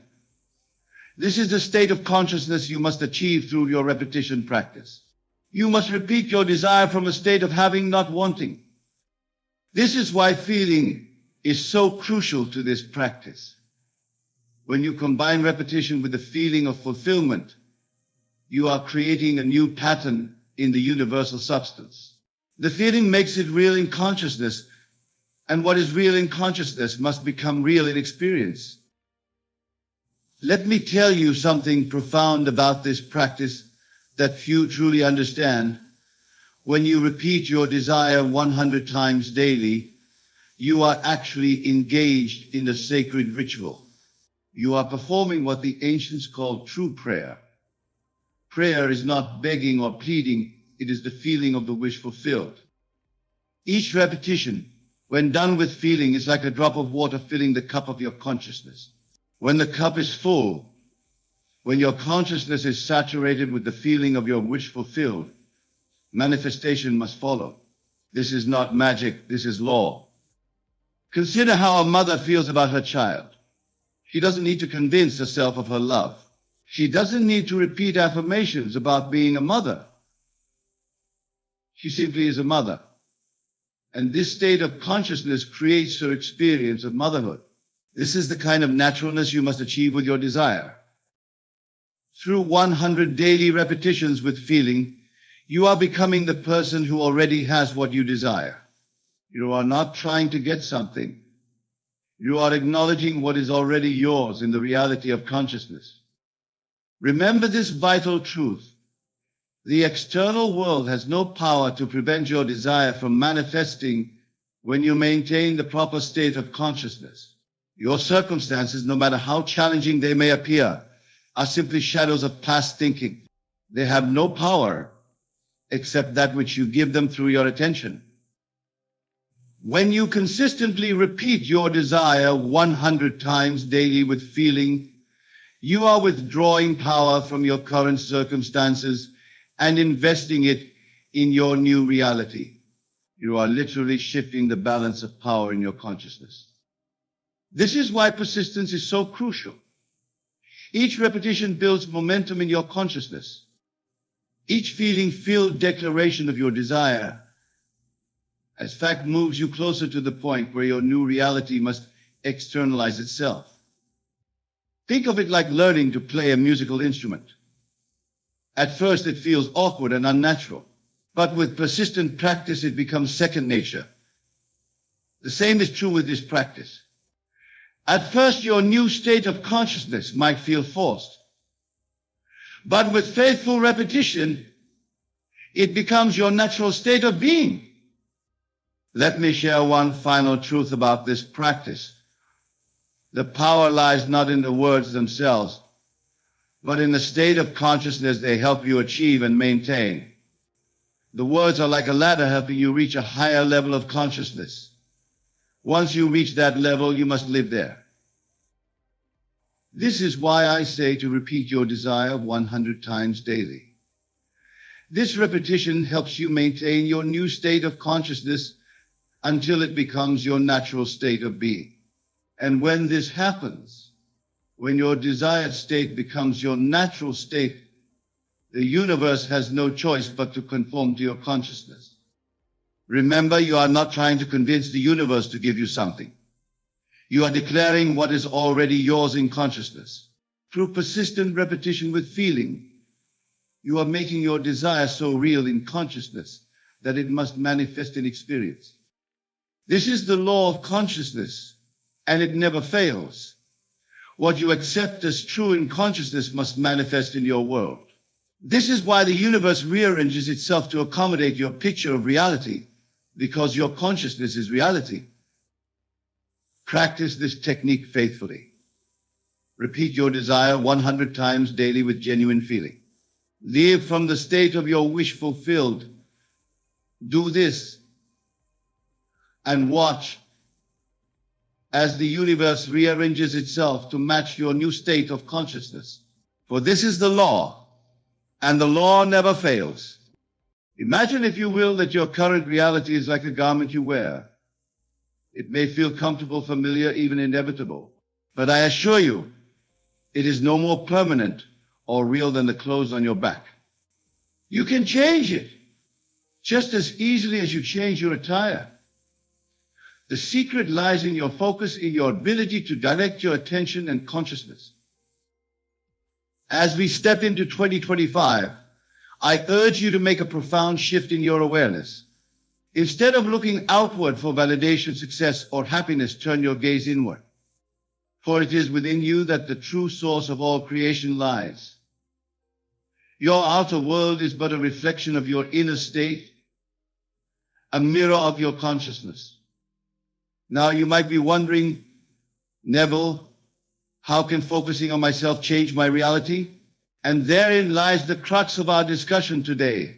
This is the state of consciousness you must achieve through your repetition practice. You must repeat your desire from a state of having, not wanting. This is why feeling is so crucial to this practice. When you combine repetition with the feeling of fulfillment, you are creating a new pattern in the universal substance. The feeling makes it real in consciousness, and what is real in consciousness must become real in experience. Let me tell you something profound about this practice that few truly understand. When you repeat your desire 100 times daily, you are actually engaged in a sacred ritual. You are performing what the ancients called true prayer. Prayer is not begging or pleading, it is the feeling of the wish fulfilled. Each repetition, when done with feeling, is like a drop of water filling the cup of your consciousness. When the cup is full, when your consciousness is saturated with the feeling of your wish fulfilled, manifestation must follow. This is not magic, this is law. Consider how a mother feels about her child. She doesn't need to convince herself of her love. She doesn't need to repeat affirmations about being a mother. She simply is a mother. And this state of consciousness creates her experience of motherhood. This is the kind of naturalness you must achieve with your desire. Through 100 daily repetitions with feeling, you are becoming the person who already has what you desire. You are not trying to get something. You are acknowledging what is already yours in the reality of consciousness. Remember this vital truth. The external world has no power to prevent your desire from manifesting when you maintain the proper state of consciousness. Your circumstances, no matter how challenging they may appear, are simply shadows of past thinking. They have no power except that which you give them through your attention. When you consistently repeat your desire 100 times daily with feeling, you are withdrawing power from your current circumstances and investing it in your new reality. You are literally shifting the balance of power in your consciousness. This is why persistence is so crucial. Each repetition builds momentum in your consciousness. Each feeling-filled declaration of your desire, as fact, moves you closer to the point where your new reality must externalize itself. Think of it like learning to play a musical instrument. At first, it feels awkward and unnatural, but with persistent practice, it becomes second nature. The same is true with this practice. At first, your new state of consciousness might feel forced, but with faithful repetition, it becomes your natural state of being. Let me share one final truth about this practice. The power lies not in the words themselves, but in the state of consciousness they help you achieve and maintain. The words are like a ladder helping you reach a higher level of consciousness. Once you reach that level, you must live there. This is why I say to repeat your desire 100 times daily. This repetition helps you maintain your new state of consciousness until it becomes your natural state of being. And when this happens, when your desired state becomes your natural state, the universe has no choice but to conform to your consciousness. Remember, you are not trying to convince the universe to give you something. You are declaring what is already yours in consciousness. Through persistent repetition with feeling, you are making your desire so real in consciousness that it must manifest in experience. This is the law of consciousness, and it never fails. What you accept as true in consciousness must manifest in your world. This is why the universe rearranges itself to accommodate your picture of reality, because your consciousness is reality. Practice this technique faithfully. Repeat your desire 100 times daily with genuine feeling. Live from the state of your wish fulfilled. Do this and watch as the universe rearranges itself to match your new state of consciousness. For this is the law, and the law never fails. Imagine, if you will, that your current reality is like a garment you wear. It may feel comfortable, familiar, even inevitable, but I assure you, it is no more permanent or real than the clothes on your back. You can change it just as easily as you change your attire. The secret lies in your focus, in your ability to direct your attention and consciousness. As we step into 2025, I urge you to make a profound shift in your awareness. Instead of looking outward for validation, success, or happiness, turn your gaze inward. For it is within you that the true source of all creation lies. Your outer world is but a reflection of your inner state, a mirror of your consciousness. Now you might be wondering, Neville, how can focusing on myself change my reality? And therein lies the crux of our discussion today.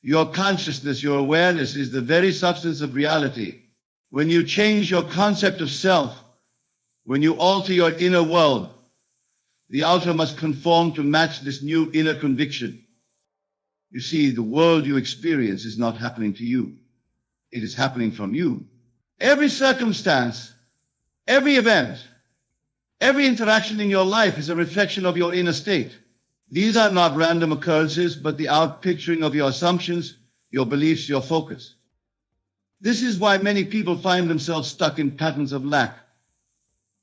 Your consciousness, your awareness, is the very substance of reality. When you change your concept of self, when you alter your inner world, the outer must conform to match this new inner conviction. You see, the world you experience is not happening to you. It is happening from you. Every circumstance, every event, every interaction in your life is a reflection of your inner state. These are not random occurrences, but the outpicturing of your assumptions, your beliefs, your focus. This is why many people find themselves stuck in patterns of lack,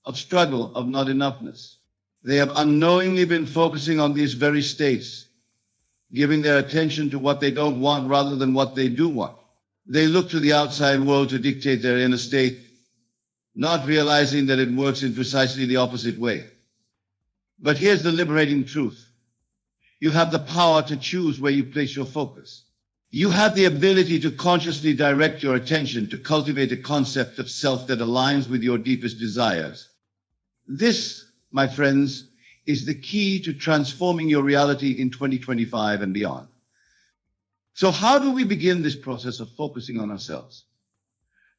of struggle, of not enoughness. They have unknowingly been focusing on these very states, giving their attention to what they don't want rather than what they do want. They look to the outside world to dictate their inner state, not realizing that it works in precisely the opposite way. But here's the liberating truth. You have the power to choose where you place your focus. You have the ability to consciously direct your attention to cultivate a concept of self that aligns with your deepest desires. This, my friends, is the key to transforming your reality in 2025 and beyond. So how do we begin this process of focusing on ourselves?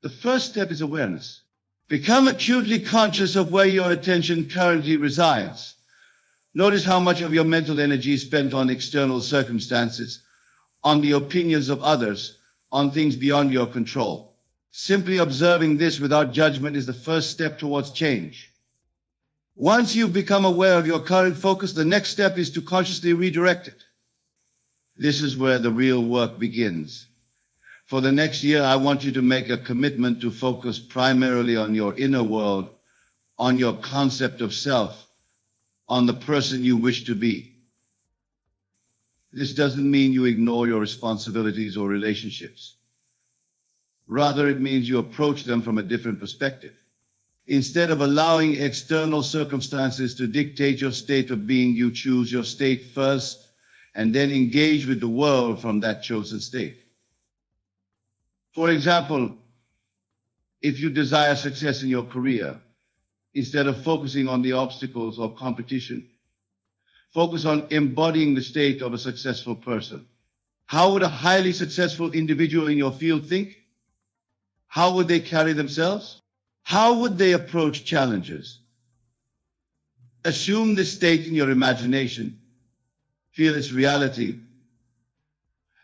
The first step is awareness. Become acutely conscious of where your attention currently resides. Notice how much of your mental energy is spent on external circumstances, on the opinions of others, on things beyond your control. Simply observing this without judgment is the first step towards change. Once you've become aware of your current focus, the next step is to consciously redirect it. This is where the real work begins. For the next year, I want you to make a commitment to focus primarily on your inner world, on your concept of self, on the person you wish to be. This doesn't mean you ignore your responsibilities or relationships. Rather, it means you approach them from a different perspective. Instead of allowing external circumstances to dictate your state of being, you choose your state first and then engage with the world from that chosen state. For example, if you desire success in your career, instead of focusing on the obstacles or competition, focus on embodying the state of a successful person. How would a highly successful individual in your field think? How would they carry themselves? How would they approach challenges? Assume this state in your imagination, feel its reality,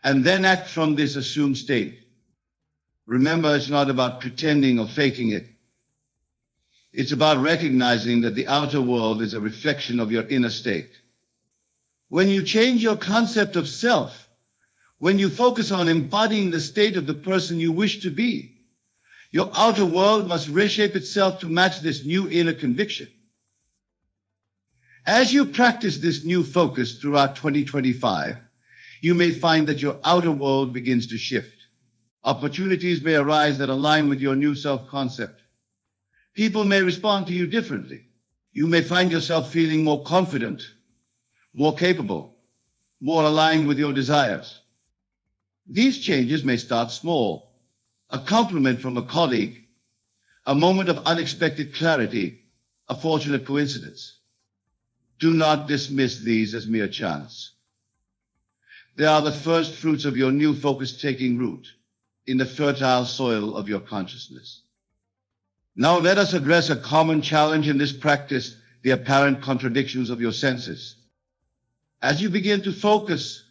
and then act from this assumed state. Remember, it's not about pretending or faking it. It's about recognizing that the outer world is a reflection of your inner state. When you change your concept of self, when you focus on embodying the state of the person you wish to be, your outer world must reshape itself to match this new inner conviction. As you practice this new focus throughout 2025, you may find that your outer world begins to shift. Opportunities may arise that align with your new self-concept. People may respond to you differently. You may find yourself feeling more confident, more capable, more aligned with your desires. These changes may start small. A compliment from a colleague, a moment of unexpected clarity, a fortunate coincidence. Do not dismiss these as mere chance. They are the first fruits of your new focus taking root in the fertile soil of your consciousness. Now let us address a common challenge in this practice, the apparent contradictions of your senses. As you begin to focus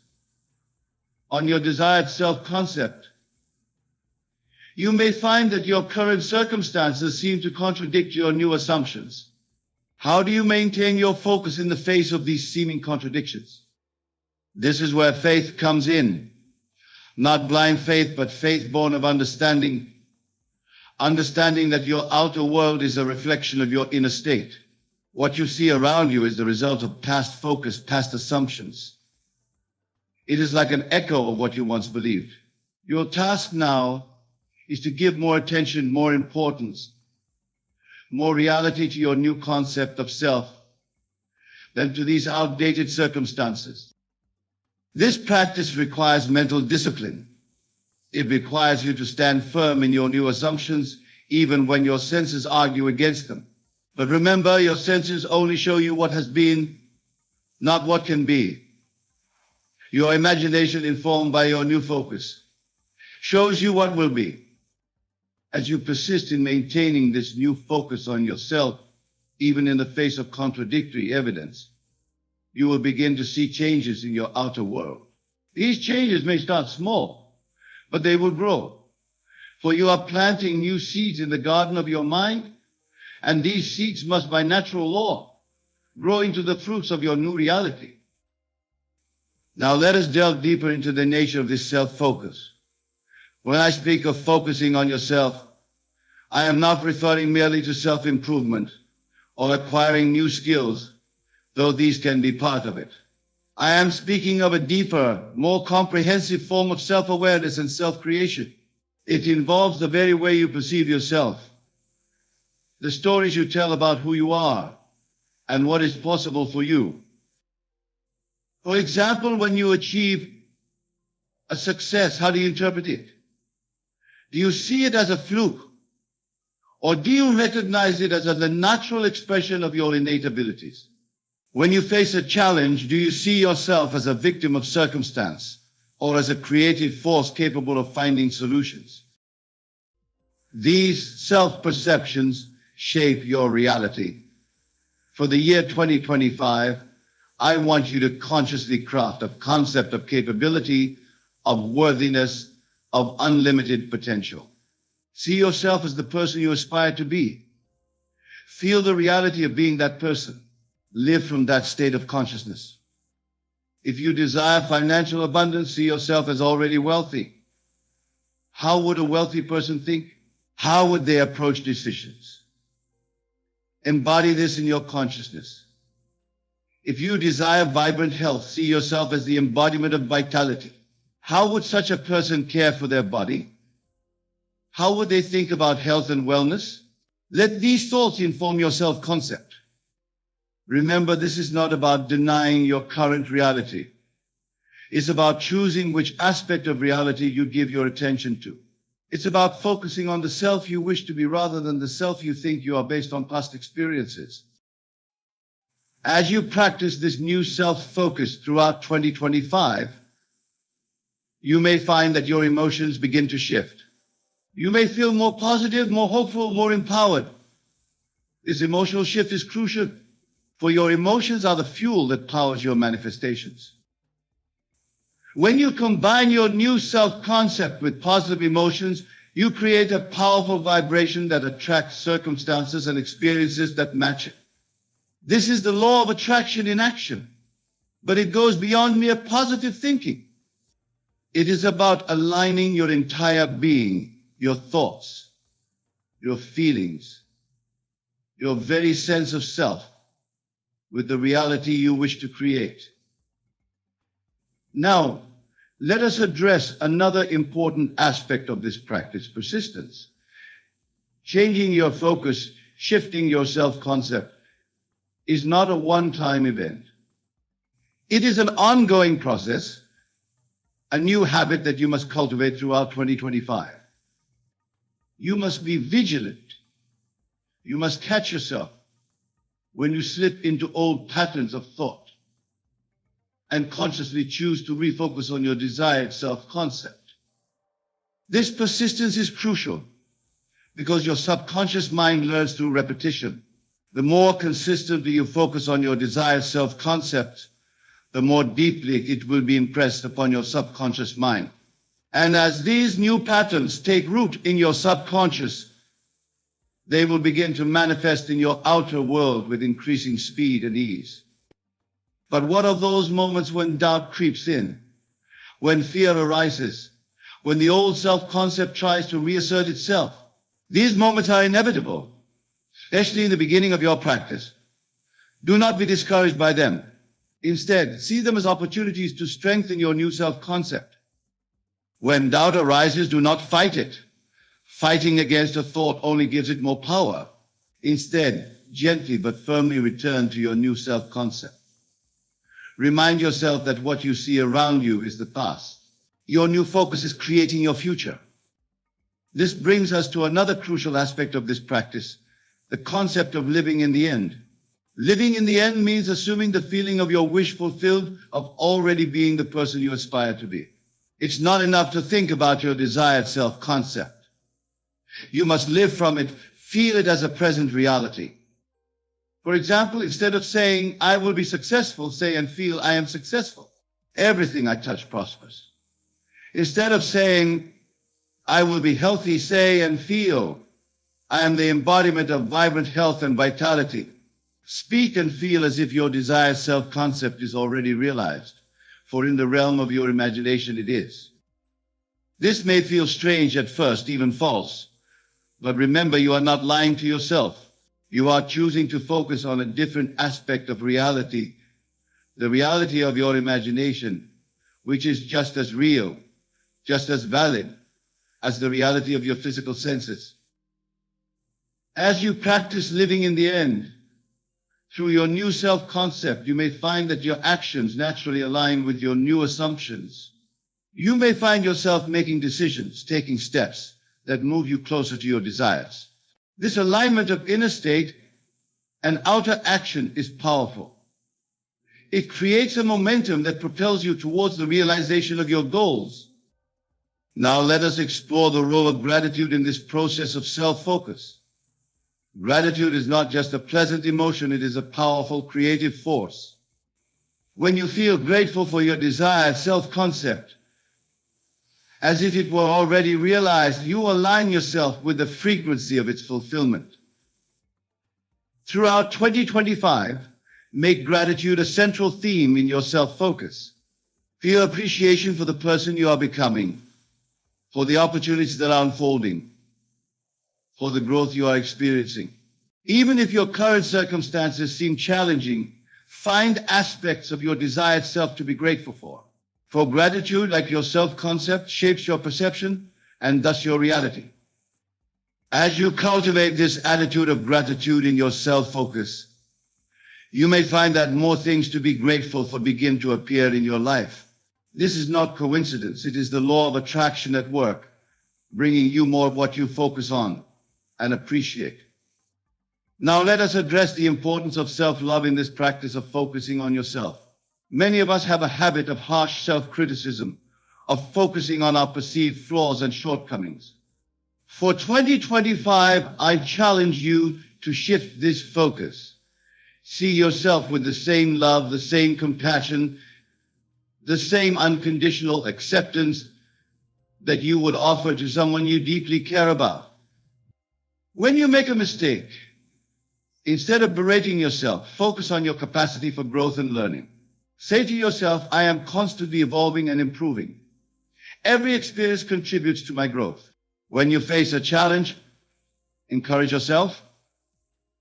on your desired self-concept, you may find that your current circumstances seem to contradict your new assumptions. How do you maintain your focus in the face of these seeming contradictions? This is where faith comes in. Not blind faith, but faith born of understanding. Understanding that your outer world is a reflection of your inner state. What you see around you is the result of past focus, past assumptions. It is like an echo of what you once believed. Your task now is to give more attention, more importance, more reality to your new concept of self than to these outdated circumstances. This practice requires mental discipline. It requires you to stand firm in your new assumptions, even when your senses argue against them. But remember, your senses only show you what has been, not what can be. Your imagination, informed by your new focus, shows you what will be. As you persist in maintaining this new focus on yourself, even in the face of contradictory evidence, you will begin to see changes in your outer world. These changes may start small, but they will grow. For you are planting new seeds in the garden of your mind, and these seeds must by natural law grow into the fruits of your new reality. Now let us delve deeper into the nature of this self-focus. When I speak of focusing on yourself, I am not referring merely to self-improvement or acquiring new skills, though these can be part of it. I am speaking of a deeper, more comprehensive form of self-awareness and self-creation. It involves the very way you perceive yourself, the stories you tell about who you are and what is possible for you. For example, when you achieve a success, how do you interpret it? Do you see it as a fluke? Or do you recognize it as the natural expression of your innate abilities? When you face a challenge, do you see yourself as a victim of circumstance or as a creative force capable of finding solutions? These self-perceptions shape your reality. For the year 2025, I want you to consciously craft a concept of capability, of worthiness, of unlimited potential. See yourself as the person you aspire to be. Feel the reality of being that person. Live from that state of consciousness. If you desire financial abundance, see yourself as already wealthy. How would a wealthy person think? How would they approach decisions? Embody this in your consciousness. If you desire vibrant health, see yourself as the embodiment of vitality. How would such a person care for their body? How would they think about health and wellness? Let these thoughts inform your self-concept. Remember, this is not about denying your current reality. It's about choosing which aspect of reality you give your attention to. It's about focusing on the self you wish to be rather than the self you think you are based on past experiences. As you practice this new self-focus throughout 2025, you may find that your emotions begin to shift. You may feel more positive, more hopeful, more empowered. This emotional shift is crucial, for your emotions are the fuel that powers your manifestations. When you combine your new self-concept with positive emotions, you create a powerful vibration that attracts circumstances and experiences that match it. This is the law of attraction in action, but it goes beyond mere positive thinking. It is about aligning your entire being, your thoughts, your feelings, your very sense of self, with the reality you wish to create. Now, let us address another important aspect of this practice, persistence. Changing your focus, shifting your self-concept, is not a one-time event. It is an ongoing process, a new habit that you must cultivate throughout 2025. You must be vigilant. You must catch yourself when you slip into old patterns of thought and consciously choose to refocus on your desired self-concept. This persistence is crucial because your subconscious mind learns through repetition. The more consistently you focus on your desired self-concept, the more deeply it will be impressed upon your subconscious mind. And as these new patterns take root in your subconscious, they will begin to manifest in your outer world with increasing speed and ease. But what of those moments when doubt creeps in, when fear arises, when the old self-concept tries to reassert itself? These moments are inevitable, especially in the beginning of your practice. Do not be discouraged by them. Instead, see them as opportunities to strengthen your new self-concept. When doubt arises, do not fight it. Fighting against a thought only gives it more power. Instead, gently but firmly return to your new self-concept. Remind yourself that what you see around you is the past. Your new focus is creating your future. This brings us to another crucial aspect of this practice, the concept of living in the end. Living in the end means assuming the feeling of your wish fulfilled, of already being the person you aspire to be. It's not enough to think about your desired self-concept. You must live from it, feel it as a present reality. For example, instead of saying, I will be successful, say and feel, I am successful. Everything I touch prospers. Instead of saying, I will be healthy, say and feel, I am the embodiment of vibrant health and vitality. Speak and feel as if your desired self-concept is already realized, for in the realm of your imagination it is. This may feel strange at first, even false, but remember, you are not lying to yourself. You are choosing to focus on a different aspect of reality, the reality of your imagination, which is just as real, just as valid as the reality of your physical senses. As you practice living in the end, through your new self-concept, you may find that your actions naturally align with your new assumptions. You may find yourself making decisions, taking steps that move you closer to your desires. This alignment of inner state and outer action is powerful. It creates a momentum that propels you towards the realization of your goals. Now let us explore the role of gratitude in this process of self-focus. Gratitude is not just a pleasant emotion, it is a powerful creative force. When you feel grateful for your desired self-concept, as if it were already realized, you align yourself with the frequency of its fulfillment. Throughout 2025, make gratitude a central theme in your self-focus. Feel appreciation for the person you are becoming, for the opportunities that are unfolding, for the growth you are experiencing. Even if your current circumstances seem challenging, find aspects of your desired self to be grateful for. For gratitude, like your self-concept, shapes your perception and thus your reality. As you cultivate this attitude of gratitude in your self-focus, you may find that more things to be grateful for begin to appear in your life. This is not coincidence. It is the law of attraction at work, bringing you more of what you focus on and appreciate. Now let us address the importance of self-love in this practice of focusing on yourself. Many of us have a habit of harsh self-criticism, of focusing on our perceived flaws and shortcomings. For 2025, I challenge you to shift this focus. See yourself with the same love, the same compassion, the same unconditional acceptance that you would offer to someone you deeply care about. When you make a mistake, instead of berating yourself, focus on your capacity for growth and learning. Say to yourself, I am constantly evolving and improving. Every experience contributes to my growth. When you face a challenge, encourage yourself.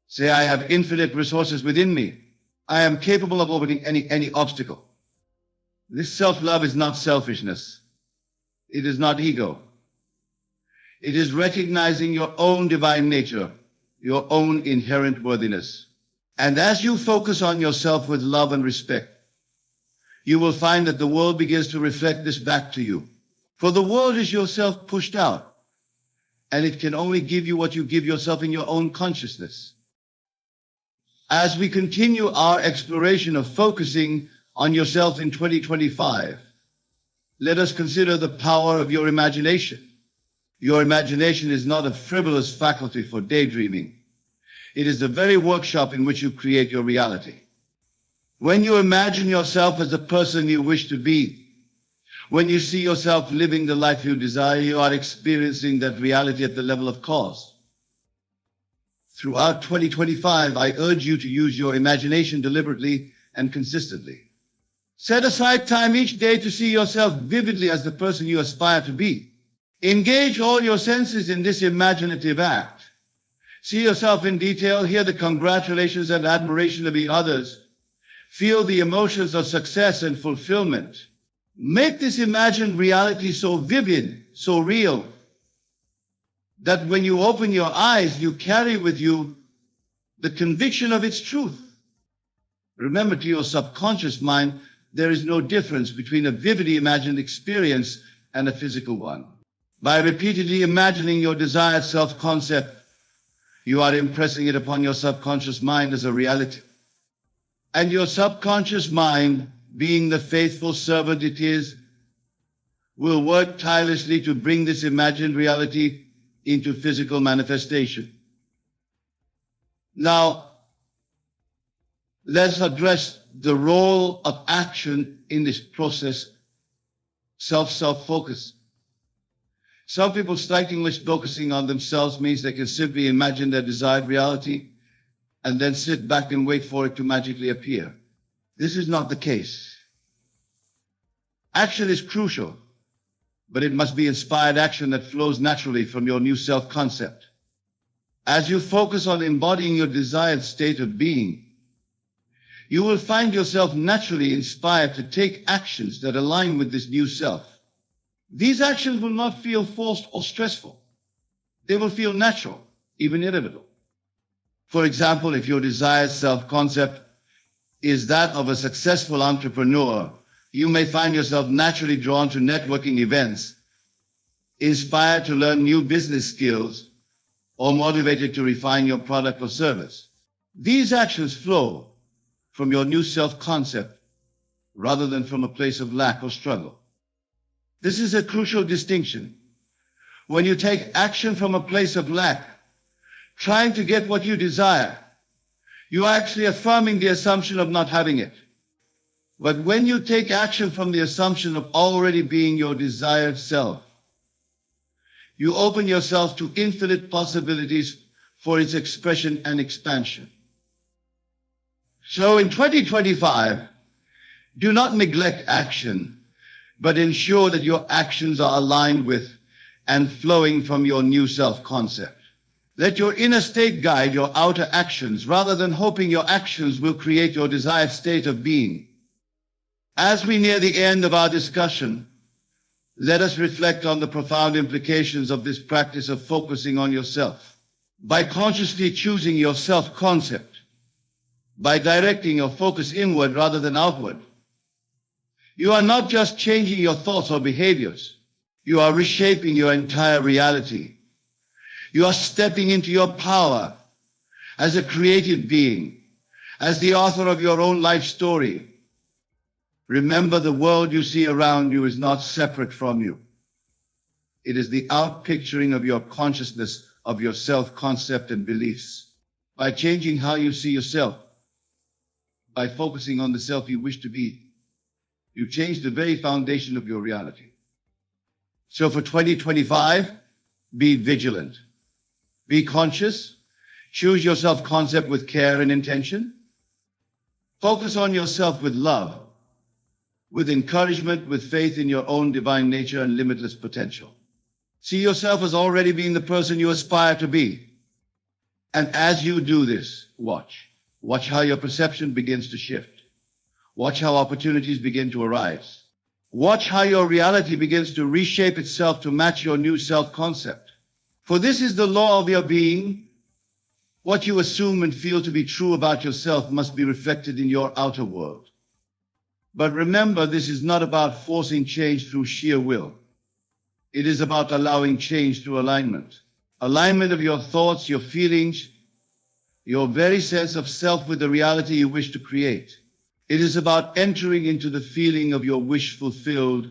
Say, I have infinite resources within me. I am capable of overcoming any obstacle. This self-love is not selfishness. It is not ego. It is recognizing your own divine nature, your own inherent worthiness. And as you focus on yourself with love and respect, you will find that the world begins to reflect this back to you. For the world is yourself pushed out, and it can only give you what you give yourself in your own consciousness. As we continue our exploration of focusing on yourself in 2025, let us consider the power of your imagination. Your imagination is not a frivolous faculty for daydreaming. It is the very workshop in which you create your reality. When you imagine yourself as the person you wish to be, when you see yourself living the life you desire, you are experiencing that reality at the level of cause. Throughout 2025, I urge you to use your imagination deliberately and consistently. Set aside time each day to see yourself vividly as the person you aspire to be. Engage all your senses in this imaginative act. See yourself in detail, hear the congratulations and admiration of the others. Feel the emotions of success and fulfillment. Make this imagined reality so vivid, so real, that when you open your eyes, you carry with you the conviction of its truth. Remember, to your subconscious mind, there is no difference between a vividly imagined experience and a physical one. By repeatedly imagining your desired self-concept, you are impressing it upon your subconscious mind as a reality. And your subconscious mind, being the faithful servant it is, will work tirelessly to bring this imagined reality into physical manifestation. Now, let's address the role of action in this process, self-focus. Some people strikingly focusing on themselves means they can simply imagine their desired reality and then sit back and wait for it to magically appear. This is not the case. Action is crucial, but it must be inspired action that flows naturally from your new self-concept. As you focus on embodying your desired state of being, you will find yourself naturally inspired to take actions that align with this new self. These actions will not feel forced or stressful. They will feel natural, even inevitable. For example, if your desired self-concept is that of a successful entrepreneur, you may find yourself naturally drawn to networking events, inspired to learn new business skills, or motivated to refine your product or service. These actions flow from your new self-concept rather than from a place of lack or struggle. This is a crucial distinction. When you take action from a place of lack, trying to get what you desire, you are actually affirming the assumption of not having it. But when you take action from the assumption of already being your desired self, you open yourself to infinite possibilities for its expression and expansion. So in 2025, do not neglect action, but ensure that your actions are aligned with and flowing from your new self-concept. Let your inner state guide your outer actions rather than hoping your actions will create your desired state of being. As we near the end of our discussion, let us reflect on the profound implications of this practice of focusing on yourself. By consciously choosing your self-concept, by directing your focus inward rather than outward, you are not just changing your thoughts or behaviors, you are reshaping your entire reality. You are stepping into your power as a creative being, as the author of your own life story. Remember, the world you see around you is not separate from you. It is the outpicturing of your consciousness, of your self-concept and beliefs. By changing how you see yourself, by focusing on the self you wish to be, you change the very foundation of your reality. So for 2025, be vigilant. Be conscious. Choose your self-concept with care and intention. Focus on yourself with love, with encouragement, with faith in your own divine nature and limitless potential. See yourself as already being the person you aspire to be. And as you do this, watch. Watch how your perception begins to shift. Watch how opportunities begin to arise. Watch how your reality begins to reshape itself to match your new self-concept. For this is the law of your being. What you assume and feel to be true about yourself must be reflected in your outer world. But remember, this is not about forcing change through sheer will. It is about allowing change through alignment. Alignment of your thoughts, your feelings, your very sense of self with the reality you wish to create. It is about entering into the feeling of your wish fulfilled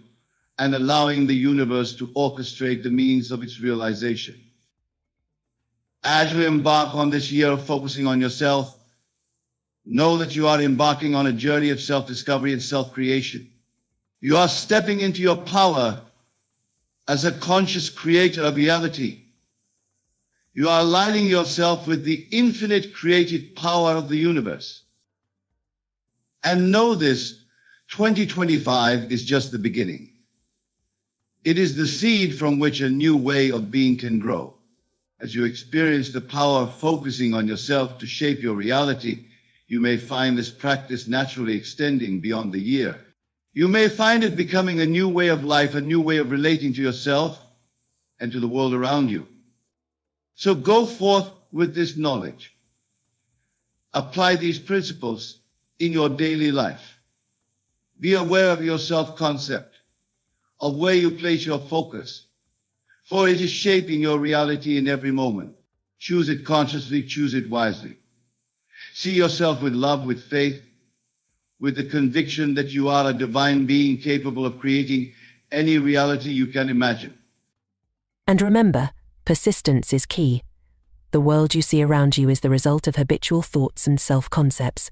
and allowing the universe to orchestrate the means of its realization. As you embark on this year of focusing on yourself, know that you are embarking on a journey of self-discovery and self-creation. You are stepping into your power as a conscious creator of reality. You are aligning yourself with the infinite creative power of the universe. And know this, 2025 is just the beginning. It is the seed from which a new way of being can grow. As you experience the power of focusing on yourself to shape your reality, you may find this practice naturally extending beyond the year. You may find it becoming a new way of life, a new way of relating to yourself and to the world around you. So go forth with this knowledge. Apply these principles in your daily life. Be aware of your self-concept, of where you place your focus, for it is shaping your reality in every moment. Choose it consciously, choose it wisely. See yourself with love, with faith, with the conviction that you are a divine being capable of creating any reality you can imagine. And remember, persistence is key. The world you see around you is the result of habitual thoughts and self-concepts.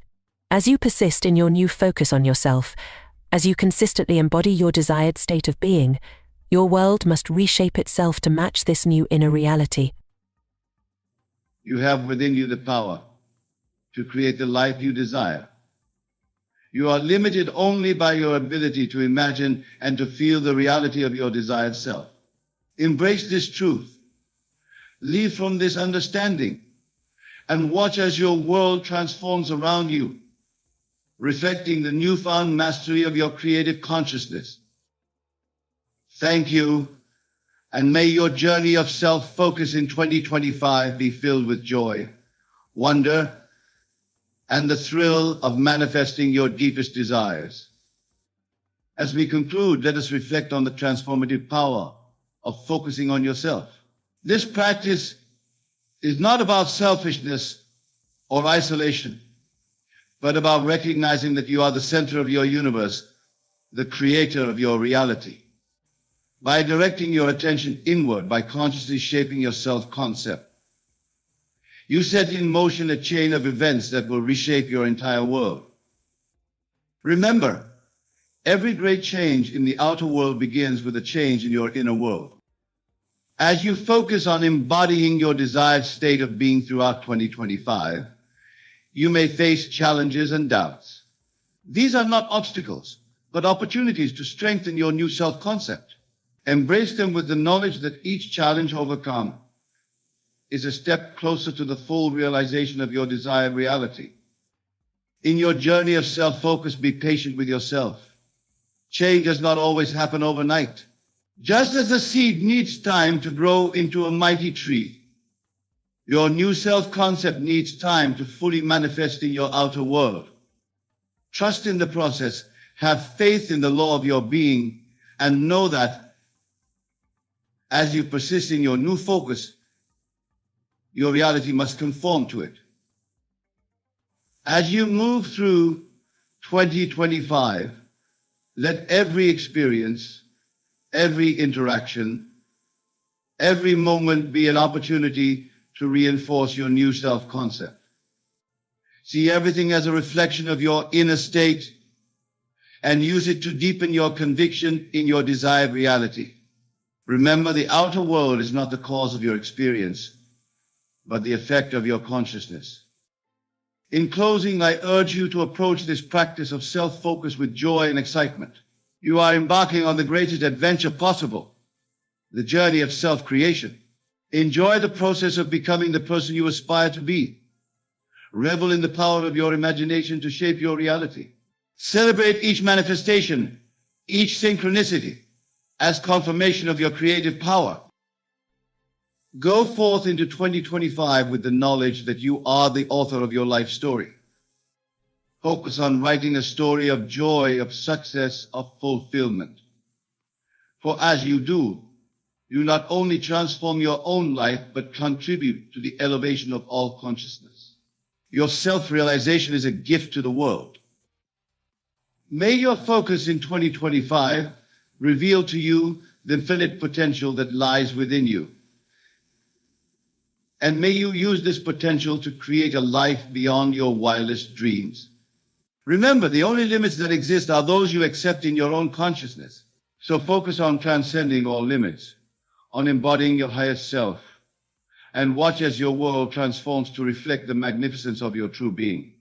As you persist in your new focus on yourself, as you consistently embody your desired state of being, your world must reshape itself to match this new inner reality. You have within you the power to create the life you desire. You are limited only by your ability to imagine and to feel the reality of your desired self. Embrace this truth. Live from this understanding and watch as your world transforms around you, reflecting the newfound mastery of your creative consciousness. Thank you, and may your journey of self-focus in 2025 be filled with joy, wonder, and the thrill of manifesting your deepest desires. As we conclude, let us reflect on the transformative power of focusing on yourself. This practice is not about selfishness or isolation, but about recognizing that you are the center of your universe, the creator of your reality. By directing your attention inward, by consciously shaping your self-concept, you set in motion a chain of events that will reshape your entire world. Remember, every great change in the outer world begins with a change in your inner world. As you focus on embodying your desired state of being throughout 2025, you may face challenges and doubts. These are not obstacles, but opportunities to strengthen your new self-concept. Embrace them with the knowledge that each challenge overcome is a step closer to the full realization of your desired reality. In your journey of self-focus, be patient with yourself. Change does not always happen overnight. Just as a seed needs time to grow into a mighty tree, your new self-concept needs time to fully manifest in your outer world. Trust in the process, have faith in the law of your being, and know that as you persist in your new focus, your reality must conform to it. As you move through 2025, let every experience, every interaction, every moment be an opportunity to reinforce your new self-concept. See everything as a reflection of your inner state and use it to deepen your conviction in your desired reality. Remember, the outer world is not the cause of your experience, but the effect of your consciousness. In closing, I urge you to approach this practice of self-focus with joy and excitement. You are embarking on the greatest adventure possible, the journey of self-creation. Enjoy the process of becoming the person you aspire to be. Revel in the power of your imagination to shape your reality. Celebrate each manifestation, each synchronicity, as confirmation of your creative power. Go forth into 2025 with the knowledge that you are the author of your life story. Focus on writing a story of joy, of success, of fulfillment. For as you do, you not only transform your own life, but contribute to the elevation of all consciousness. Your self-realization is a gift to the world. May your focus in 2025 reveal to you the infinite potential that lies within you. And may you use this potential to create a life beyond your wildest dreams. Remember, the only limits that exist are those you accept in your own consciousness. So focus on transcending all limits, on embodying your highest self, and watch as your world transforms to reflect the magnificence of your true being.